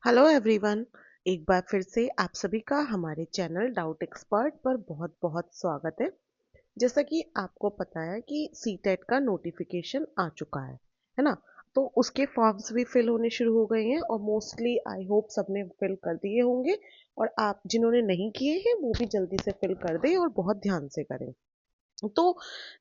Hello everyone. एक बार फिर से आप सभी का हमारे चैनल डाउट एक्सपर्ट पर बहुत बहुत स्वागत है। जैसा कि आपको पता है कि सीटेट का नोटिफिकेशन आ चुका है ना। तो उसके फॉर्म्स भी फिल होने शुरू हो गए हैं और मोस्टली आई होप सबने फिल कर दिए होंगे। और आप जिन्होंने नहीं किए हैं वो भी जल्दी से फिल कर दें और बहुत ध्यान से करें। तो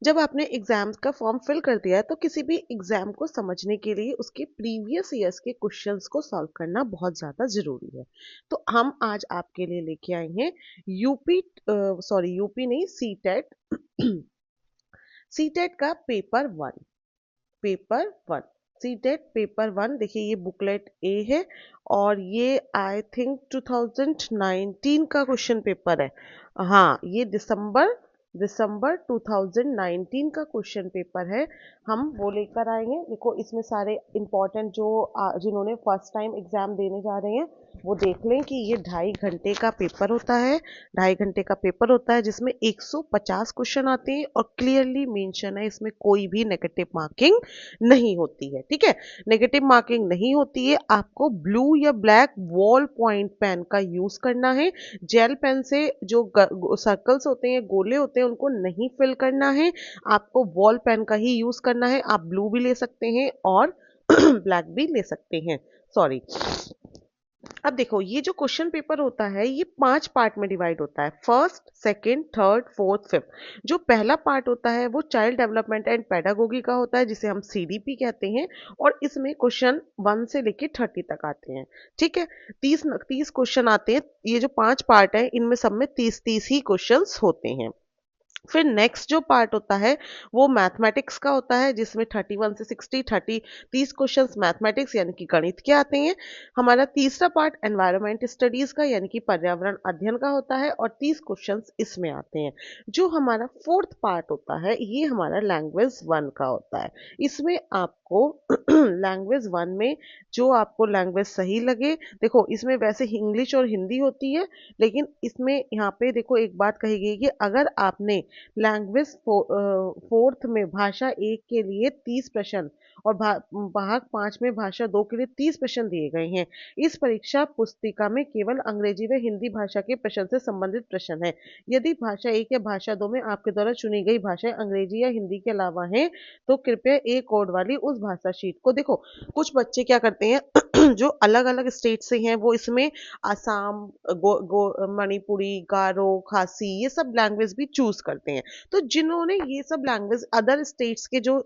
जब आपने एग्जाम का फॉर्म फिल कर दिया है तो किसी भी एग्जाम को समझने के लिए उसके प्रीवियस ईयर्स के क्वेश्चंस को सॉल्व करना बहुत ज़्यादा ज़रूरी है। तो हम आज आपके लिए लेके आए हैं यूपी सॉरी यूपी नहीं सीटेट सीटेट का paper one CTET paper one. देखिए ये बुकलेट ए है और ये आई थिंक 2019 का क्वेश्चन पेपर है। हाँ ये दिसंबर दिसंबर 2019 का क्वेश्चन पेपर है। हम वो लेकर आएंगे। देखो इसमें सारे इंपॉर्टेंट जो जिन्होंने फर्स्ट टाइम एग्जाम देने जा रहे हैं वो देख लें कि ये 2.5 घंटे का पेपर होता है। 2.5 घंटे का पेपर होता है जिसमें 150 क्वेश्चन आते हैं और क्लियरली मेंशन है इसमें कोई भी नेगेटिव मार्किंग नहीं होती है। ठीक है, नेगेटिव मार्किंग नहीं होती है। आपको ब्लू या ब्लैक वॉल पॉइंट पेन का यूज करना है। जेल पेन से जो सर्कल्स होते हैं गोले होते हैं उनको नहीं फिल करना है। आपको वॉल पेन का ही यूज करना है। आप ब्लू भी ले सकते हैं और ब्लैक भी ले सकते हैं। सॉरी। अब देखो ये जो क्वेश्चन पेपर होता है ये 5 पार्ट में डिवाइड होता है। First, second, third, fourth, fifth. जो पहला पार्ट होता है वो चाइल्ड डेवलपमेंट एंड पेडागोगी का होता है जिसे हम सीडीपी कहते हैं। और इसमें क्वेश्चन 1 से लेके 30 तक आते हैं। ठीक है, 30 क्वेश्चन आते हैं। ये जो 5 पार्ट है इनमें सब में 30 ही क्वेश्चन होते हैं। फिर नेक्स्ट जो पार्ट होता है वो मैथमेटिक्स का होता है जिसमें 31 से 30 क्वेश्चंस मैथमेटिक्स यानी कि गणित के आते हैं। हमारा तीसरा पार्ट एनवायरमेंट स्टडीज का यानी कि पर्यावरण अध्ययन का होता है और 30 क्वेश्चंस इसमें आते हैं। जो हमारा फोर्थ पार्ट होता है ये हमारा लैंग्वेज 1 का होता है। इसमें आपको लैंग्वेज 1 में जो आपको लैंग्वेज सही लगे। देखो इसमें वैसे इंग्लिश और हिंदी होती है लेकिन इसमें यहाँ पे देखो एक बात कही गई कि अगर आपने लैंग्वेज फोर्थ में भाषा 1 के लिए 30 प्रश्न और भाग 5 में भाषा 2 के लिए 30 प्रश्न दिए गए हैं। इस परीक्षा पुस्तिका में केवल अंग्रेजी व हिंदी भाषा के प्रश्न से संबंधित प्रश्न है। यदि भाषा 1 या भाषा 2 में आपके द्वारा चुनी गई भाषाएं अंग्रेजी या हिंदी के अलावा हैं तो कृपया एक कोड वाली उस भाषा शीट को देखो। कुछ बच्चे क्या करते हैं जो अलग अलग स्टेट से हैं वो इसमें असम, मणिपुरी, गारो, खासी ये सब लैंग्वेज भी चूज करते हैं। तो जिन्होंने ये सब लैंग्वेज अदर स्टेट्स के जो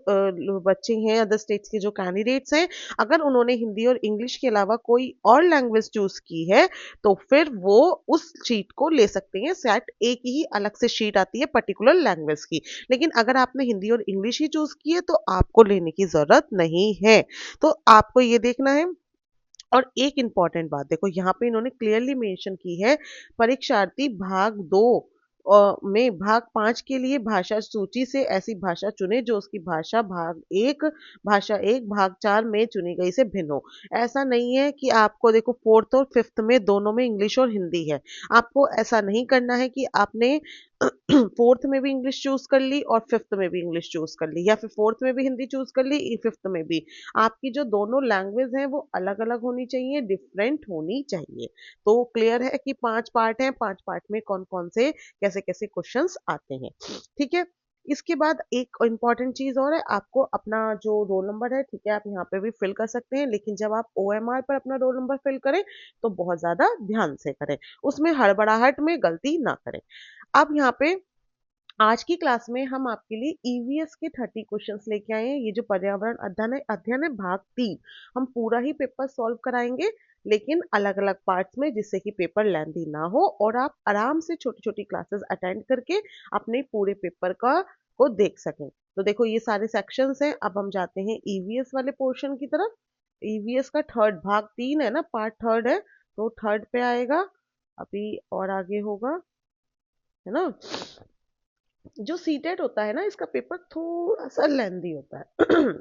बच्चे हैं, अदर स्टेट्स के जो कैंडिडेट्स हैं, अगर उन्होंने हिंदी और इंग्लिश के अलावा कोई और लैंग्वेज चूज की है तो फिर वो उस शीट को ले सकते हैं। सेट एक ही अलग से शीट आती है पर्टिकुलर लैंग्वेज की। लेकिन अगर आपने हिंदी और इंग्लिश ही चूज की है तो आपको लेने की जरूरत नहीं है। तो आपको ये देखना है। और एक इंपॉर्टेंट बात देखो यहाँ पे इन्होंने क्लियरली मेंशन की है। परीक्षार्थी भाग 2 में भाग 5 के लिए भाषा सूची से ऐसी भाषा चुने जो उसकी भाषा 1 भाग 4 में चुनी गई से भिन्न हो। ऐसा नहीं है कि आपको देखो फोर्थ और फिफ्थ में दोनों में इंग्लिश और हिंदी है। आपको ऐसा नहीं करना है कि आपने फोर्थ में भी इंग्लिश चूज कर ली और फिफ्थ में भी इंग्लिश चूज कर ली या फिर फोर्थ में भी हिंदी चूज कर ली फिफ्थ में भी। आपकी जो दोनों लैंग्वेज हैं वो अलग अलग होनी चाहिए, डिफरेंट होनी चाहिए। तो क्लियर है कि 5 पार्ट हैं। 5 पार्ट में कौन कौन से कैसे कैसे क्वेश्चंस आते हैं। ठीक है, इसके बाद एक इंपॉर्टेंट चीज और है। आपको अपना जो रोल नंबर है ठीक है आप यहाँ पे भी फिल कर सकते हैं लेकिन जब आप ओएमआर पर अपना रोल नंबर फिल करें तो बहुत ज्यादा ध्यान से करें। उसमें हड़बड़ाहट में गलती ना करें। अब यहाँ पे आज की क्लास में हम आपके लिए ईवीएस के 30 क्वेश्चंस लेके आए हैं। ये जो पर्यावरण अध्ययन है भाग 3। हम पूरा ही पेपर सॉल्व कराएंगे लेकिन अलग अलग पार्ट्स में जिससे कि पेपर लेंथी ना हो और आप आराम से छोटी छोटी क्लासेस अटेंड करके अपने पूरे पेपर का को देख सकें। तो देखो ये सारे सेक्शंस हैं। अब हम जाते हैं ईवीएस वाले पोर्शन की तरफ। ईवीएस का थर्ड भाग 3 है ना, पार्ट थर्ड है तो थर्ड पे आएगा। अभी और आगे होगा, है ना। जो सीटेट होता है ना इसका पेपर थोड़ा सा लेंदी होता है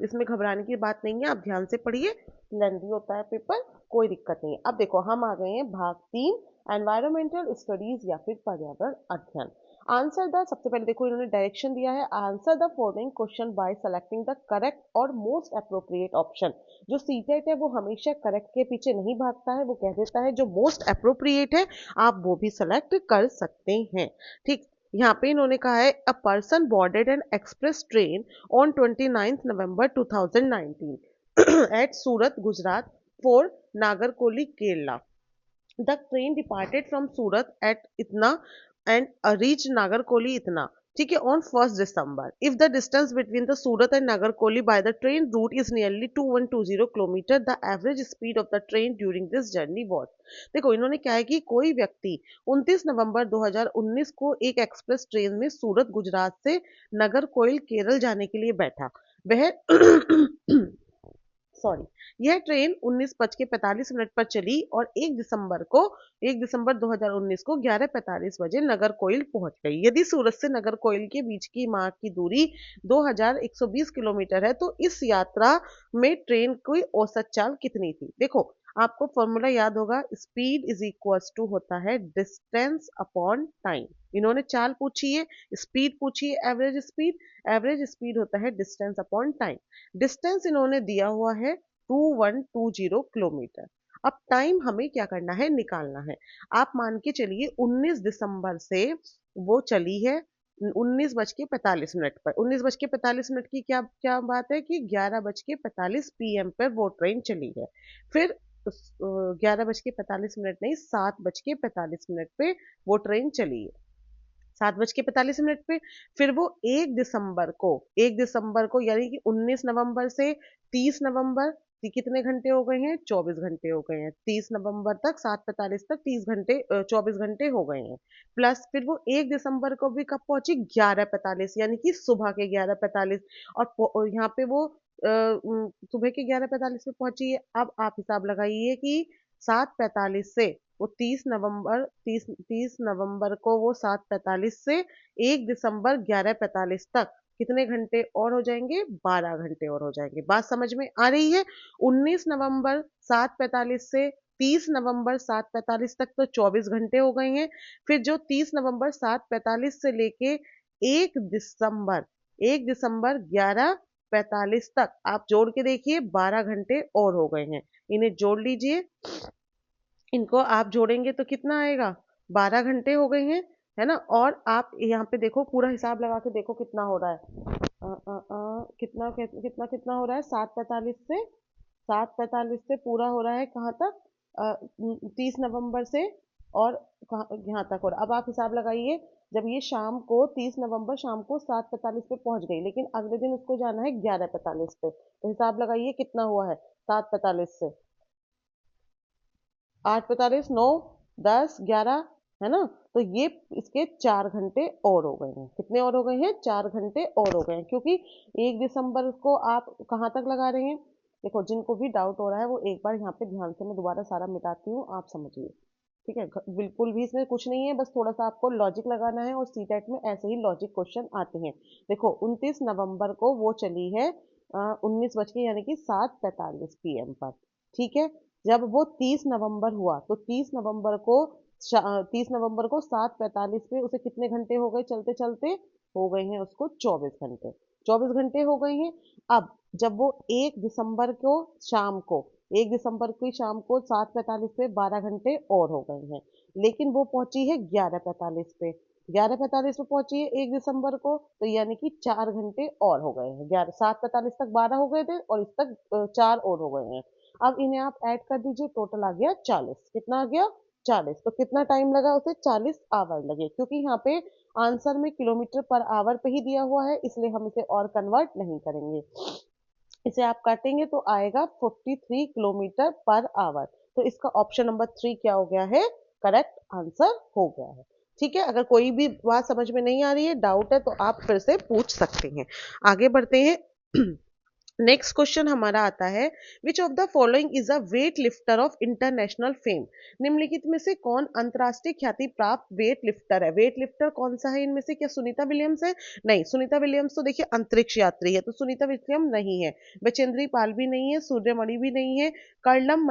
इसमें घबराने की बात नहीं है, आप ध्यान से पढ़िए। लेंदी होता है पेपर, कोई दिक्कत नहीं है। अब देखो हम आ गए हैं भाग 3 एनवायरमेंटल स्टडीज या फिर पर्यावरण अध्ययन। आंसर द, सबसे पहले देखो इन्होंने डायरेक्शन दिया है, answer the following question by selecting the correct और मोस्ट अप्रोप्रिएट ऑप्शन। जो सीटेट है वो हमेशा करेक्ट के पीछे नहीं भागता है, वो कह देता है जो मोस्ट अप्रोप्रिएट है आप वो भी सेलेक्ट कर सकते हैं। ठीक, यहाँ पे इन्होंने कहा है a person boarded an express train on 29 November 2019 at Surat Gujarat for Nagercoil Kerala. The train departed from Surat at Itna and reached Nagarkoli Itna. ठीक है, on 1st December. If the distance between the Surat and Nagarkoli by the train route is nearly 2120 kilometre, the average speed of the train during this journey was। देखो इन्होंने क्या है कि कोई व्यक्ति 29 November 2019 को एक एक्सप्रेस ट्रेन में सूरत गुजरात से नगरकोइल केरल जाने के लिए बैठा। वह सॉरी, यह ट्रेन 19:45 पर चली और 1 दिसंबर 2019 को 11:45 बजे नगरकोइल पहुंच गई। यदि सूरत से नगरकोइल के बीच की मार्ग की दूरी 2120 किलोमीटर है तो इस यात्रा में ट्रेन की औसत चाल कितनी थी। देखो आपको फॉर्मूला याद होगा, स्पीड इज इक्वल्स टू होता है डिस्टेंस अपॉन टाइम। इन्होंने चाल पूछी है, स्पीड पूछी है, एवरेज स्पीड होता है डिस्टेंस अपॉन टाइम। डिस्टेंस इन्होंने दिया हुआ है 2120 किलोमीटर। अब टाइम हमें क्या करना है, निकालना है। आप मान के चलिए 19 दिसंबर से वो चली है 19:45 पर। 19:45 की क्या क्या बात है कि 11:45 PM पर वो ट्रेन चली है। फिर 11:45 नहीं, 7:45 पे वो ट्रेन चली है। 7:45 पे फिर वो 1 दिसंबर को यानी कि 19 नवंबर से 30 नवंबर, कितने घंटे हो गए हैं, 24 घंटे हो गए हैं। 30 नवंबर तक 7:45 तक 30 घंटे 24 घंटे हो गए हैं। प्लस फिर वो 1 दिसंबर को भी कब पहुंची, 11:45 यानी कि सुबह के 11:45। और यहाँ पे वो सुबह के 11:45 पे पहुंची है। अब आप हिसाब लगाइए कि 7:45 से वो 30 नवंबर को वो 7:45 से 1 दिसंबर 11:45 तक कितने घंटे और हो जाएंगे, 12 घंटे और हो जाएंगे। बात समझ में आ रही है। 19 नवंबर 7:45 से 30 नवंबर 7:45 तक तो 24 घंटे हो गए हैं। फिर जो 30 नवंबर 7:45 से लेके 1 दिसंबर 11:45 तक आप जोड़ के देखिए 12 घंटे और हो गए हैं। इन्हें जोड़ लीजिए, इनको आप जोड़ेंगे तो कितना आएगा, 12 घंटे हो गए हैं, है ना। और आप यहाँ पे देखो पूरा हिसाब लगा के देखो कितना हो रहा है। कितना कितना कितना हो रहा है, 7:45 से पूरा हो रहा है कहाँ तक, 30 नवंबर से, और कहाँ यहाँ तक हो रहा है। अब आप हिसाब लगाइए, जब ये शाम को 30 नवंबर शाम को 7:45 पे पहुंच गई, लेकिन अगले दिन उसको जाना है 11:45 पे, तो हिसाब लगाइए कितना हुआ है, 7:45 से 8:45, 9, 10, 11, है ना। तो ये इसके 4 घंटे और हो गए हैं। कितने और हो गए हैं, 4 घंटे और हो गए हैं, क्योंकि 1 दिसंबर को आप कहाँ तक लगा रहे हैं। देखो जिनको भी डाउट हो रहा है वो एक बार यहाँ पे ध्यान से मैं दोबारा सारा मिटाती हूँ, आप समझिए। ठीक है, बिल्कुल भी इसमें कुछ नहीं है, बस थोड़ा सा आपको लॉजिक लगाना है, और सीटेट में ऐसे ही लॉजिक क्वेश्चन आते हैं। देखो 29 नवंबर को वो चली है 19 बज के यानी कि 7:45 PM पर। ठीक है, जब वो 30 नवंबर हुआ तो 30 नवंबर को 7:45 पे उसे कितने घंटे हो गए, चलते चलते हो गए हैं उसको 24 घंटे। 24 घंटे हो गए हैं। अब जब वो 1 दिसंबर की शाम को 7:45 पे 12 घंटे और हो गए हैं, लेकिन वो पहुंची है 11:45 पे। 11:45 पे पहुंची है 1 दिसंबर को, तो यानी कि 4 घंटे और हो गए हैं। 7:45 तक 12 हो गए थे और इस तक 4 और हो गए हैं। अब इन्हें आप ऐड कर दीजिए, टोटल आ गया 40। कितना आ गया, 40। तो कितना टाइम लगा उसे, 40 आवर लगे, क्योंकि यहाँ पे आंसर में किलोमीटर पर आवर पे ही दिया हुआ है, इसलिए हम इसे और कन्वर्ट नहीं करेंगे। इसे आप काटेंगे तो आएगा 43 किलोमीटर पर आवर। तो इसका ऑप्शन नंबर 3 क्या हो गया है, करेक्ट आंसर हो गया है। ठीक है, अगर कोई भी बात समझ में नहीं आ रही है, डाउट है, तो आप फिर से पूछ सकते हैं। आगे बढ़ते हैं। नेक्स्ट क्वेश्चन हमारा आता है, विच of the following is a weight lifter of international fame. निम्नलिखित में से कौन अंतरराष्ट्रीय ख्याति प्राप्त वेट लिफ्टर है। वेट लिफ्टर कौन सा है इनमें से, क्या सुनीता विलियम्स है, नहीं, सुनीता विलियम्स तो देखिए अंतरिक्ष यात्री है, तो सुनीता विलियम नहीं है। बचेंद्री पाल भी नहीं है, सूर्यमणि भी नहीं है, कर्णम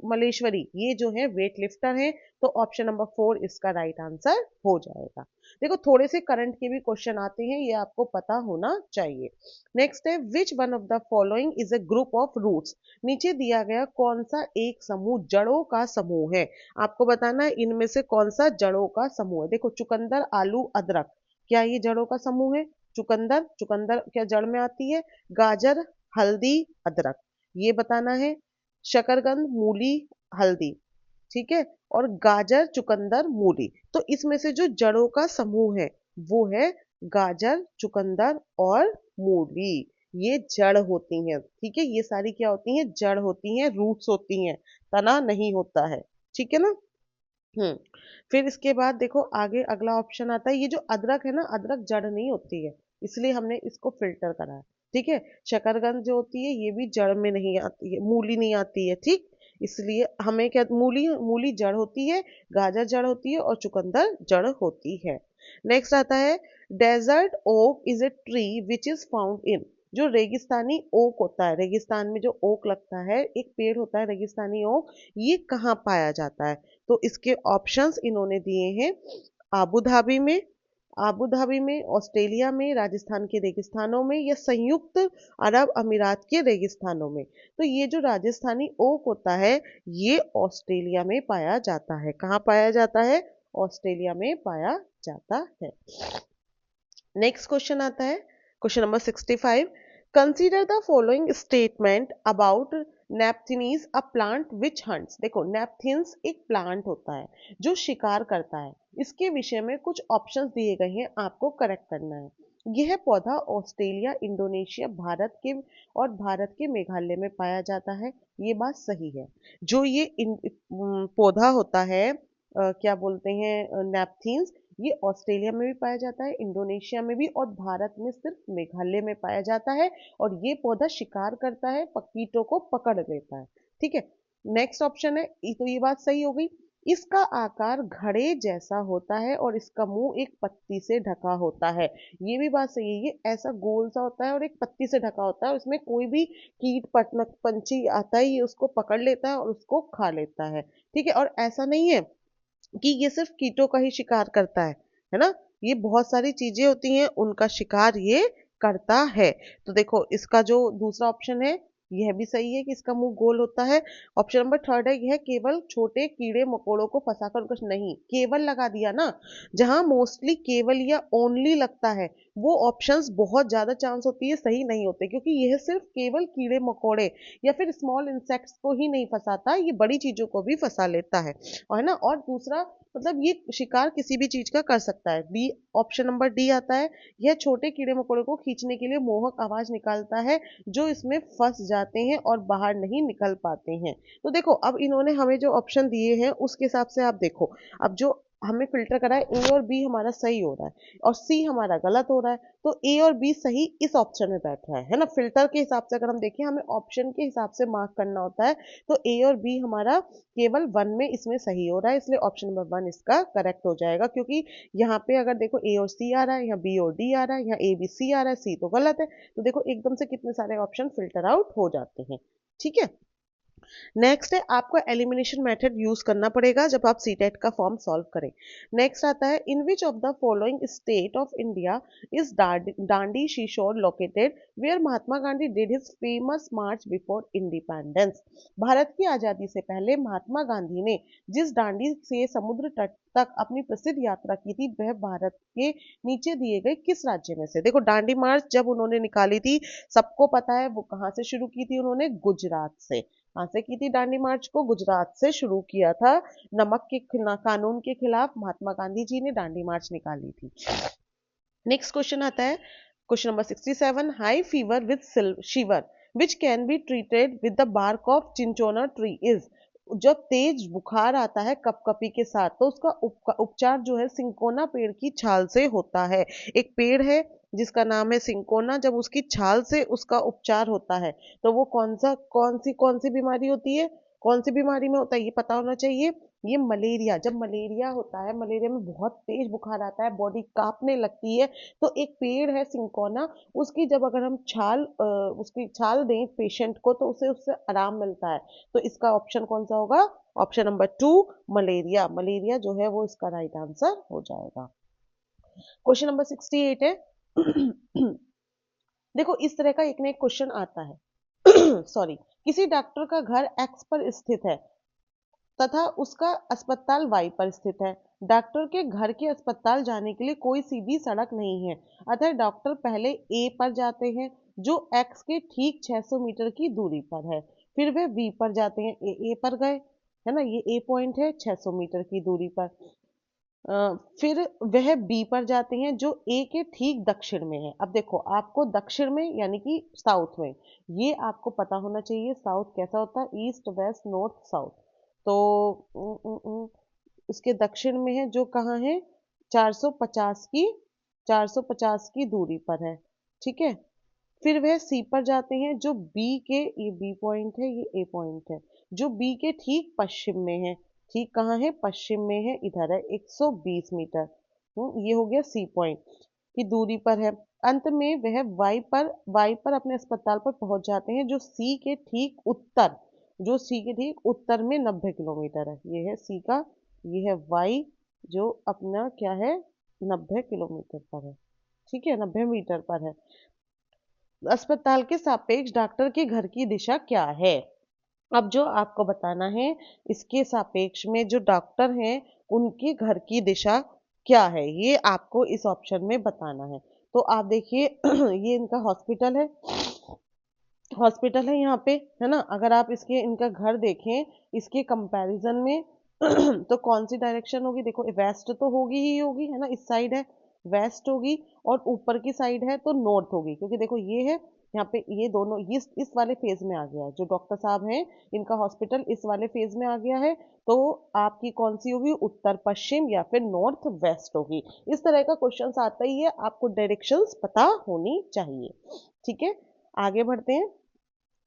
मलेश्वरी, ये जो है वेट लिफ्टर है। तो ऑप्शन नंबर 4 इसका राइट आंसर हो जाएगा। देखो थोड़े से करंट के भी क्वेश्चन आते हैं, ये आपको पता होना चाहिए। नेक्स्ट है which one of the following is a group of roots. नीचे दिया गया कौन सा एक समूह जड़ों का समूह है, आपको बताना है इनमें से कौन सा जड़ों का समूह है। देखो चुकंदर, आलू, अदरक, क्या ये जड़ों का समूह है? चुकंदर, चुकंदर क्या जड़ में आती है? गाजर, हल्दी, अदरक, ये बताना है। शकरकंद, मूली, हल्दी, ठीक है, और गाजर, चुकंदर, मूली, तो इसमें से जो जड़ों का समूह है वो है गाजर, चुकंदर और मूली। ये जड़ होती हैं, ठीक है, ये सारी क्या होती हैं? जड़ होती हैं, रूट्स होती हैं, तना नहीं होता है, ठीक है ना। हम्म। फिर इसके बाद देखो आगे अगला ऑप्शन आता है, ये जो अदरक है ना, अदरक जड़ नहीं होती है, इसलिए हमने इसको फिल्टर करा है, ठीक है। शकरकंद जो होती है ये भी जड़ में नहीं आती है, मूली नहीं आती है, ठीक, इसलिए हमें क्या, मूली मूली जड़ होती है, गाजर जड़ होती है और चुकंदर जड़ होती है। नेक्स्ट आता है desert oak is a tree which is found in. जो रेगिस्तानी ओक होता है, रेगिस्तान में जो ओक लगता है, एक पेड़ होता है रेगिस्तानी ओक, ये कहाँ पाया जाता है? तो इसके ऑप्शंस इन्होंने दिए हैं आबू धाबी में, आबू धाबी में, ऑस्ट्रेलिया में, राजस्थान के रेगिस्तानों में, या संयुक्त अरब अमीरात के रेगिस्तानों में। तो ये जो राजस्थानी ओक होता है ये ऑस्ट्रेलिया में पाया जाता है। कहाँ पाया जाता है? ऑस्ट्रेलिया में पाया जाता है। नेक्स्ट क्वेश्चन आता है question number 65। Consider the following statement about Nepenthes a plant which hunts. देखो नेपथिन्स एक प्लांट होता है जो शिकार करता है, इसके विषय में कुछ ऑप्शंस दिए गए हैं, आपको करेक्ट करना है। यह पौधा ऑस्ट्रेलिया, इंडोनेशिया, भारत के और भारत के मेघालय में पाया जाता है, ये बात सही है। जो ये पौधा होता है क्या बोलते हैं, नेपथीन्स, ये ऑस्ट्रेलिया में भी पाया जाता है, इंडोनेशिया में भी, और भारत में सिर्फ मेघालय में पाया जाता है। और ये पौधा शिकार करता है, कीटों को पकड़ लेता है, ठीक है। नेक्स्ट ऑप्शन है, तो ये बात सही हो गई। इसका आकार घड़े जैसा होता है और इसका मुंह एक पत्ती से ढका होता है, ये भी बात सही है। ये ऐसा गोल सा होता है और एक पत्ती से ढका होता है, उसमें कोई भी कीट पतंग पंछी आता है ये उसको पकड़ लेता है और उसको खा लेता है, ठीक है। और ऐसा नहीं है कि ये सिर्फ कीटों का ही शिकार करता है ना, ये बहुत सारी चीजें होती हैं उनका शिकार ये करता है। तो देखो इसका जो दूसरा ऑप्शन है यह भी सही है कि इसका मुंह गोल होता है। ऑप्शन नंबर थर्ड है यह केवल छोटे कीड़े मकोड़ों को फंसाकर कुछ नहीं, केवल लगा दिया ना, जहां मोस्टली केवल या ओनली लगता है वो ऑप्शंस बहुत ज्यादा चांस होती है सही नहीं होते, क्योंकि यह सिर्फ केवल कीड़े मकोड़े या फिर स्मॉल इंसेक्ट्स को ही नहीं फंसाता, ये बड़ी चीजों को भी फंसा लेता है ना। और दूसरा मतलब ये शिकार किसी भी चीज का कर सकता है। डी, ऑप्शन नंबर डी आता है, यह छोटे कीड़े मकोड़े को खींचने के लिए मोहक आवाज निकालता है जो इसमें फंस जाते हैं और बाहर नहीं निकल पाते हैं। तो देखो अब इन्होंने हमें जो ऑप्शन दिए हैं उसके हिसाब से आप देखो, अब जो हमें फिल्टर करा है ए और बी हमारा सही हो रहा है और सी हमारा गलत हो रहा है, तो ए और बी सही इस ऑप्शन में बैठ रहा है ना। फिल्टर के हिसाब से अगर हम देखें, हमें ऑप्शन के हिसाब से मार्क करना होता है, तो ए और बी हमारा केवल वन में इसमें सही हो रहा है, इसलिए ऑप्शन नंबर वन इसका करेक्ट हो जाएगा। क्योंकि यहाँ पे अगर देखो ए और सी आ रहा है, यहाँ बी और डी आ रहा है, यहाँ ए बी सी आ रहा है, सी तो गलत है, तो देखो एकदम से कितने सारे ऑप्शन फिल्टर आउट हो जाते हैं, ठीक है। नेक्स्ट है आपको एलिमिनेशन मेथड यूज करना पड़ेगा जब आप सीटेट का फॉर्म सॉल्व करें। नेक्स्ट आता है in which of the following state of India is Dandi seashore located where Mahatma Gandhi did his famous march before independence. Bharat की आजादी से पहले महात्मा गांधी ने जिस डांडी से समुद्र तट तक अपनी प्रसिद्ध यात्रा की थी वह भारत के नीचे दिए गए किस राज्य में से। देखो डांडी मार्च जब उन्होंने निकाली थी सबको पता है वो कहाँ से शुरू की थी, उन्होंने गुजरात से। कहाँ से की थी डांडी मार्च को? गुजरात से शुरू किया था। नमक के कानून के खिलाफ महात्मा गांधी जी ने डांडी मार्च निकाली थी। नेक्स्ट क्वेश्चन आता है question number 67। High fever with shiver which can be treated with the bark of cinchona tree is. जब तेज बुखार आता है कपकपी के साथ तो उसका उपचार जो है सिंकोना पेड़ की छाल से होता है। एक पेड़ है जिसका नाम है सिंकोना, जब उसकी छाल से उसका उपचार होता है तो वो कौन सी बीमारी होती है, कौन सी बीमारी में होता है ये पता होना चाहिए। ये मलेरिया, जब मलेरिया होता है, मलेरिया में बहुत तेज बुखार आता है, बॉडी कांपने लगती है, तो एक पेड़ है सिंकोना, उसकी जब अगर हम उसकी छाल दें पेशेंट को तो उसे उससे आराम मिलता है। तो इसका ऑप्शन कौन सा होगा? Option number two, malaria. Malaria जो है वो इसका राइट आंसर हो जाएगा। क्वेश्चन नंबर 68 है। देखो इस तरह का एक ना एक क्वेश्चन आता है। सॉरी, किसी डॉक्टर का घर एक्स पर स्थित है तथा उसका अस्पताल वाई पर स्थित है। डॉक्टर के घर के अस्पताल जाने के लिए कोई सीधी सड़क नहीं है, अतः डॉक्टर पहले ए पर जाते हैं जो एक्स के ठीक 600 मीटर की दूरी पर है। फिर वे बी पर जाते हैं, ए पर गए, है ना, ये ए पॉइंट है 600 मीटर की दूरी पर। फिर वह बी पर जाते हैं जो ए के ठीक दक्षिण में है। अब देखो आपको दक्षिण में यानी कि साउथ में, ये आपको पता होना चाहिए साउथ कैसा होता है, ईस्ट वेस्ट नॉर्थ साउथ। तो इसके दक्षिण में है जो कहाँ है, 450 की 450 की दूरी पर है, ठीक है। फिर वह सी पर जाते हैं जो बी के, ये बी पॉइंट है ये ए पॉइंट है, जो बी के ठीक पश्चिम में है। ठीक कहाँ है, पश्चिम में है, इधर है 120 मीटर। ये हो गया सी पॉइंट की दूरी पर है। अंत में वह वाई पर अपने अस्पताल पर पहुंच जाते हैं जो सी के ठीक उत्तर, जो सी के ठीक उत्तर में 90 किलोमीटर है। ये है सी का, ये है वाई जो अपना क्या है, 90 किलोमीटर पर है, ठीक है, 90 मीटर पर है। अस्पताल के सापेक्ष डॉक्टर के घर की दिशा क्या है। अब जो आपको बताना है, इसके सापेक्ष में जो डॉक्टर हैं उनके घर की दिशा क्या है, ये आपको इस ऑप्शन में बताना है। तो आप देखिए ये इनका हॉस्पिटल है यहाँ पे, है ना। अगर आप इसके इनका घर देखें इसके कंपैरिजन में तो कौन सी डायरेक्शन होगी, देखो वेस्ट तो होगी ही होगी, है ना, इस साइड है वेस्ट होगी, और ऊपर की साइड है तो नॉर्थ होगी, क्योंकि देखो ये है यहाँ पे, ये दोनों इस वाले फेज में आ गया है, जो डॉक्टर साहब हैं इनका हॉस्पिटल इस वाले फेज में आ गया है। तो आपकी कौन सी होगी, उत्तर पश्चिम या फिर नॉर्थ वेस्ट होगी। इस तरह का क्वेश्चन आता ही है, आपको डायरेक्शंस पता होनी चाहिए, ठीक है। आगे बढ़ते हैं।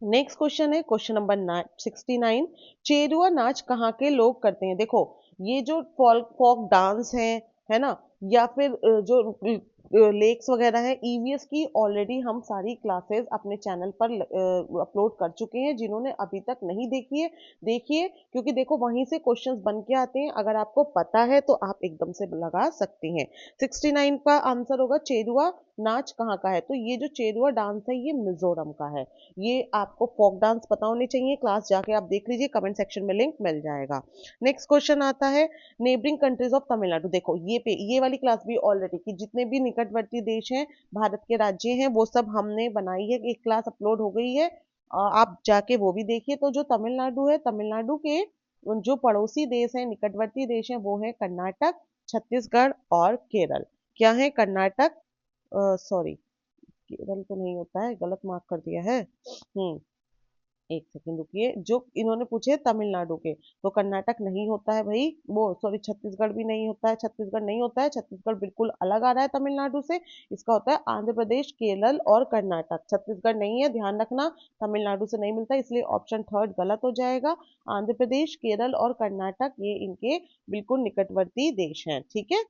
नेक्स्ट क्वेश्चन है क्वेश्चन नंबर 69। चेरुआ नाच कहाँ के लोग करते हैं। देखो ये जो फोक डांस है ना, या फिर जो लेक्स वगैरह है, ईवीएस की ऑलरेडी हम सारी क्लासेस अपने चैनल पर अपलोड कर चुके हैं। जिन्होंने अभी तक नहीं देखी है देखिए, क्योंकि देखो वहीं से क्वेश्चंस बन के आते हैं, अगर आपको पता है तो आप एकदम से लगा सकते हैं। 69 का आंसर होगा चेरुआ नाच कहाँ का है। तो ये जो चेरुआ डांस है ये मिजोरम का है। ये आपको फोक डांस पता होने चाहिए, क्लास जाके आप देख लीजिए, कमेंट सेक्शन में लिंक मिल जाएगा। नेक्स्ट क्वेश्चन आता है नेबरिंग कंट्रीज ऑफ तमिलनाडु। देखो ये वाली क्लास भी ऑलरेडी की, जितने भी निकटवर्ती देश हैं भारत के राज्य हैं वो सब हमने बनाई है, एक क्लास अपलोड हो गई है, आप जाके वो भी देखिए। तो जो तमिलनाडु है, तमिलनाडु के जो पड़ोसी देश हैं निकटवर्ती देश हैं वो है कर्नाटक, छत्तीसगढ़ और केरल। क्या है, कर्नाटक, सॉरी केरल तो नहीं होता है, गलत मार्क कर दिया है। एक सेकंड रुकिए, जो इन्होंने पूछे तमिलनाडु के, तो कर्नाटक नहीं होता है भाई, वो सॉरी छत्तीसगढ़ भी नहीं होता है, छत्तीसगढ़ नहीं होता है, छत्तीसगढ़ बिल्कुल अलग आ रहा है तमिलनाडु से। इसका होता है आंध्र प्रदेश, केरल और कर्नाटक, छत्तीसगढ़ नहीं है, ध्यान रखना, तमिलनाडु से नहीं मिलता, इसलिए ऑप्शन थर्ड गलत हो जाएगा। आंध्र प्रदेश, केरल और कर्नाटक ये इनके बिल्कुल निकटवर्ती देश हैं, ठीक है।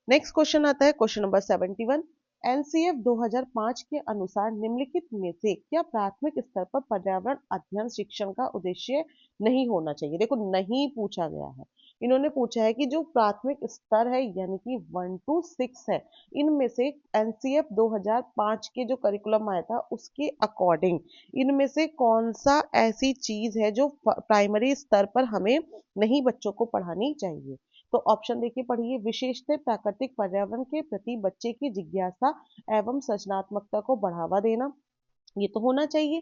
नेक्स्ट क्वेश्चन आता है क्वेश्चन नंबर 71। एनसीएफ 2005 के अनुसार निम्नलिखित में से क्या प्राथमिक स्तर पर पर्यावरण अध्ययन शिक्षण का उद्देश्य नहीं होना चाहिए। देखो नहीं पूछा गया है, इन्होंने पूछा है कि जो प्राथमिक स्तर है यानी कि 1 to 6 है, इनमें से एनसीएफ 2005 के जो करिकुलम आया था उसके अकॉर्डिंग इनमें से कौन सा ऐसी चीज है जो प्राइमरी स्तर पर हमें नहीं बच्चों को पढ़ानी चाहिए। तो ऑप्शन देखिए पढ़िए, विशेषतः प्राकृतिक पर्यावरण के प्रति बच्चे की जिज्ञासा एवं सृजनात्मकता को बढ़ावा देना, ये तो होना चाहिए।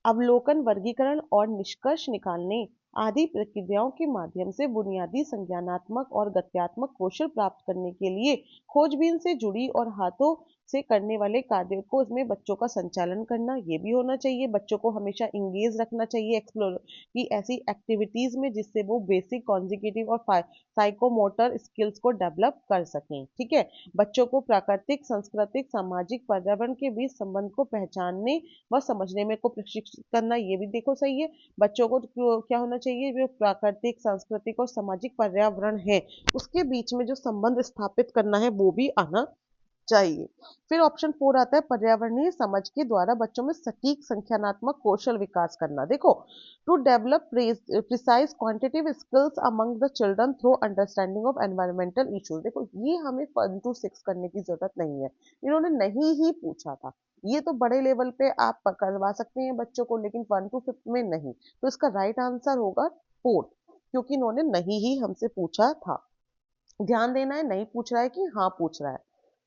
अवलोकन, वर्गीकरण और निष्कर्ष निकालने आदि प्रक्रियाओं के माध्यम से बुनियादी संज्ञानात्मक और गत्यात्मक कौशल प्राप्त करने के लिए खोजबीन से जुड़ी और हाथों से करने वाले कार्यों को इसमें बच्चों का संचालन करना, ये भी होना चाहिए। बच्चों को हमेशा इंगेज रखना चाहिए एक्सप्लोर की ऐसी एक्टिविटीज में जिससे वो बेसिक कॉन्जिक्यूटिव और साइकोमोटर स्किल्स को डेवलप कर सकें, ठीक है। बच्चों को प्राकृतिक, सांस्कृतिक, सामाजिक, पर्यावरण के बीच संबंध को पहचानने व समझने में को प्रशिक्षित करना, ये भी देखो सही है। बच्चों को क्या होना चाहिए, जो प्राकृतिक, सांस्कृतिक और सामाजिक पर्यावरण है उसके बीच में जो संबंध स्थापित करना है वो भी आना चाहिए। फिर ऑप्शन 4 आता है पर्यावरणीय समझ के द्वारा बच्चों में सटीक संख्यात्मक कौशल विकास करना। देखो, to develop precise quantitative skills among the children through understanding of environmental issues. देखो, ये हमें 1 to 6 करने की जरूरत नहीं है, इन्होंने नहीं ही पूछा था। ये तो बड़े लेवल पे आप करवा सकते हैं बच्चों को, लेकिन 1 to 5 में नहीं। तो इसका राइट आंसर होगा 4, क्योंकि इन्होंने नहीं ही हमसे पूछा था। ध्यान देना है, नहीं पूछ रहा है कि हाँ पूछ रहा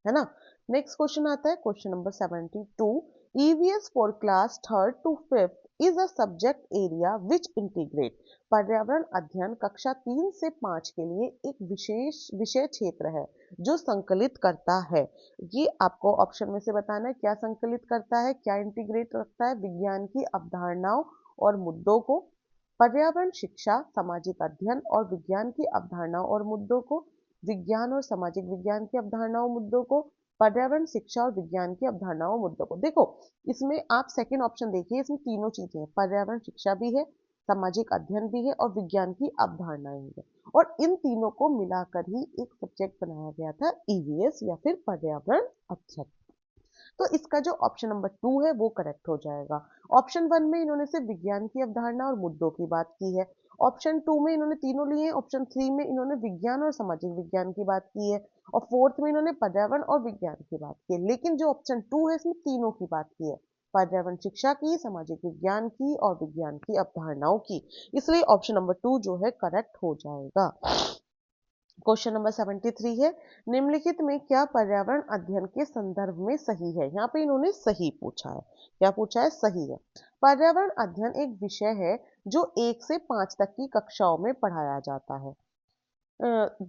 है ना। नेक्स्ट क्वेश्चन आता है, question number 72। EVS for class 3rd to 5th is a subject area which integrate. पर्यावरण अध्ययन कक्षा 3 से 5 के लिए एक विशेष विषय क्षेत्र है जो संकलित करता है। ये आपको ऑप्शन में से बताना है क्या संकलित करता है, क्या इंटीग्रेट रखता है। विज्ञान की अवधारणाओं और मुद्दों को, पर्यावरण शिक्षा, सामाजिक अध्ययन और विज्ञान की अवधारणाओं और मुद्दों को, विज्ञान और सामाजिक विज्ञान की अवधारणाओं मुद्दों को, पर्यावरण शिक्षा और विज्ञान की अवधारणाओं मुद्दों को। देखो, इसमें आप सेकंड ऑप्शन देखिए, इसमें तीनों चीजें हैं, पर्यावरण शिक्षा भी है, सामाजिक अध्ययन भी है और विज्ञान की अवधारणाएं भी है। और इन तीनों को मिलाकर ही एक सब्जेक्ट बनाया गया था ईवीएस या फिर पर्यावरण अध्ययन। तो इसका जो ऑप्शन नंबर 2 है वो करेक्ट हो जाएगा। ऑप्शन 1 में इन्होंने सिर्फ विज्ञान की अवधारणा और मुद्दों की बात की है। ऑप्शन 2 में इन्होंने तीनों लिए हैं। ऑप्शन 3 में इन्होंने विज्ञान और सामाजिक विज्ञान की बात की है और फोर्थ में इन्होंने पर्यावरण और विज्ञान की बात की है। लेकिन जो ऑप्शन 2 है इसमें तीनों की बात की है, पर्यावरण शिक्षा की, सामाजिक विज्ञान की और विज्ञान की अवधारणाओं की। इसलिए ऑप्शन नंबर 2 जो है करेक्ट हो जाएगा। क्वेश्चन नंबर 73 है, निम्नलिखित में क्या पर्यावरण अध्ययन के संदर्भ में सही है। यहाँ पे इन्होंने सही पूछा है। क्या पूछा है? सही है। पर्यावरण अध्ययन एक विषय है जो 1 से 5 तक की कक्षाओं में पढ़ाया जाता है।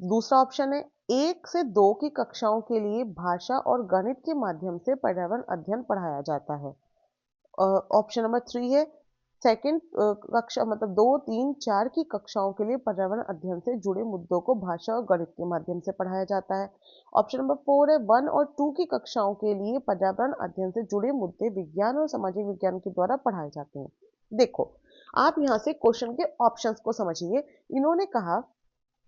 दूसरा ऑप्शन है 1 से 2 की कक्षाओं के लिए भाषा और गणित के माध्यम से पर्यावरण अध्ययन पढ़ाया जाता है। ऑप्शन नंबर 3 है सेकंड कक्षा मतलब 2, 3, 4 की कक्षाओं के लिए पर्यावरण अध्ययन से जुड़े मुद्दों को भाषा और गणित के माध्यम से पढ़ाया जाता है। ऑप्शन नंबर 4 है 1 और 2 की कक्षाओं के लिए पर्यावरण अध्ययन से जुड़े मुद्दे विज्ञान और सामाजिक विज्ञान के द्वारा पढ़ाए जाते हैं। देखो, आप यहाँ से क्वेश्चन के ऑप्शंस को समझिए। इन्होंने कहा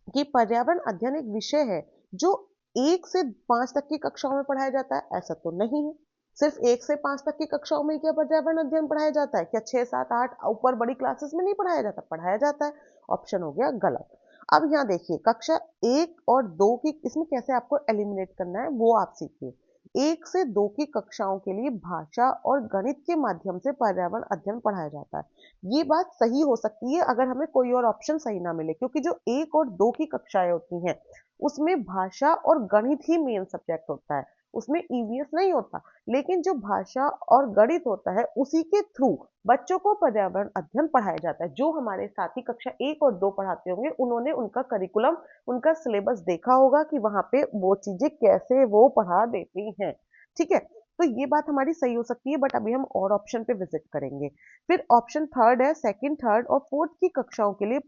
कि पर्यावरण अध्ययन एक विषय है जो 1 से 5 तक की कक्षाओं में पढ़ाया जाता है। ऐसा तो नहीं है। सिर्फ 1 से 5 तक की कक्षाओं में क्या पर्यावरण अध्ययन पढ़ाया जाता है? क्या 6, 7, 8 ऊपर बड़ी क्लासेस में नहीं पढ़ाया जाता? पढ़ाया जाता है। ऑप्शन हो गया गलत। अब यहाँ देखिए, कक्षा 1 और 2 की इसमें कैसे आपको एलिमिनेट करना है वो आप सीखिए। 1 से 2 की कक्षाओं के लिए भाषा और गणित के माध्यम से पर्यावरण अध्ययन पढ़ाया जाता है। ये बात सही हो सकती है अगर हमें कोई और ऑप्शन सही ना मिले, क्योंकि जो 1 और 2 की कक्षाएं होती हैं उसमें भाषा और गणित ही मेन सब्जेक्ट होता है, उसमें ईवीएस नहीं होता। लेकिन जो भाषा और गणित होता है उसी के थ्रू बच्चों को पर्यावरण अध्ययन पढ़ाया जाता है। जो हमारे साथी कक्षा 1 और 2 पढ़ाते होंगे उन्होंने उनका करिकुलम, उनका सिलेबस देखा होगा कि वहां पे वो चीजें कैसे वो पढ़ा देती हैं। ठीक है, तो ये बात हमारी सही हो सकती है, बट अभी हम और ऑप्शन पे विजिट करेंगे। फिर ऑप्शन थर्ड है सेकंड, थर्ड और फोर्थ की कक्षाओं के लिए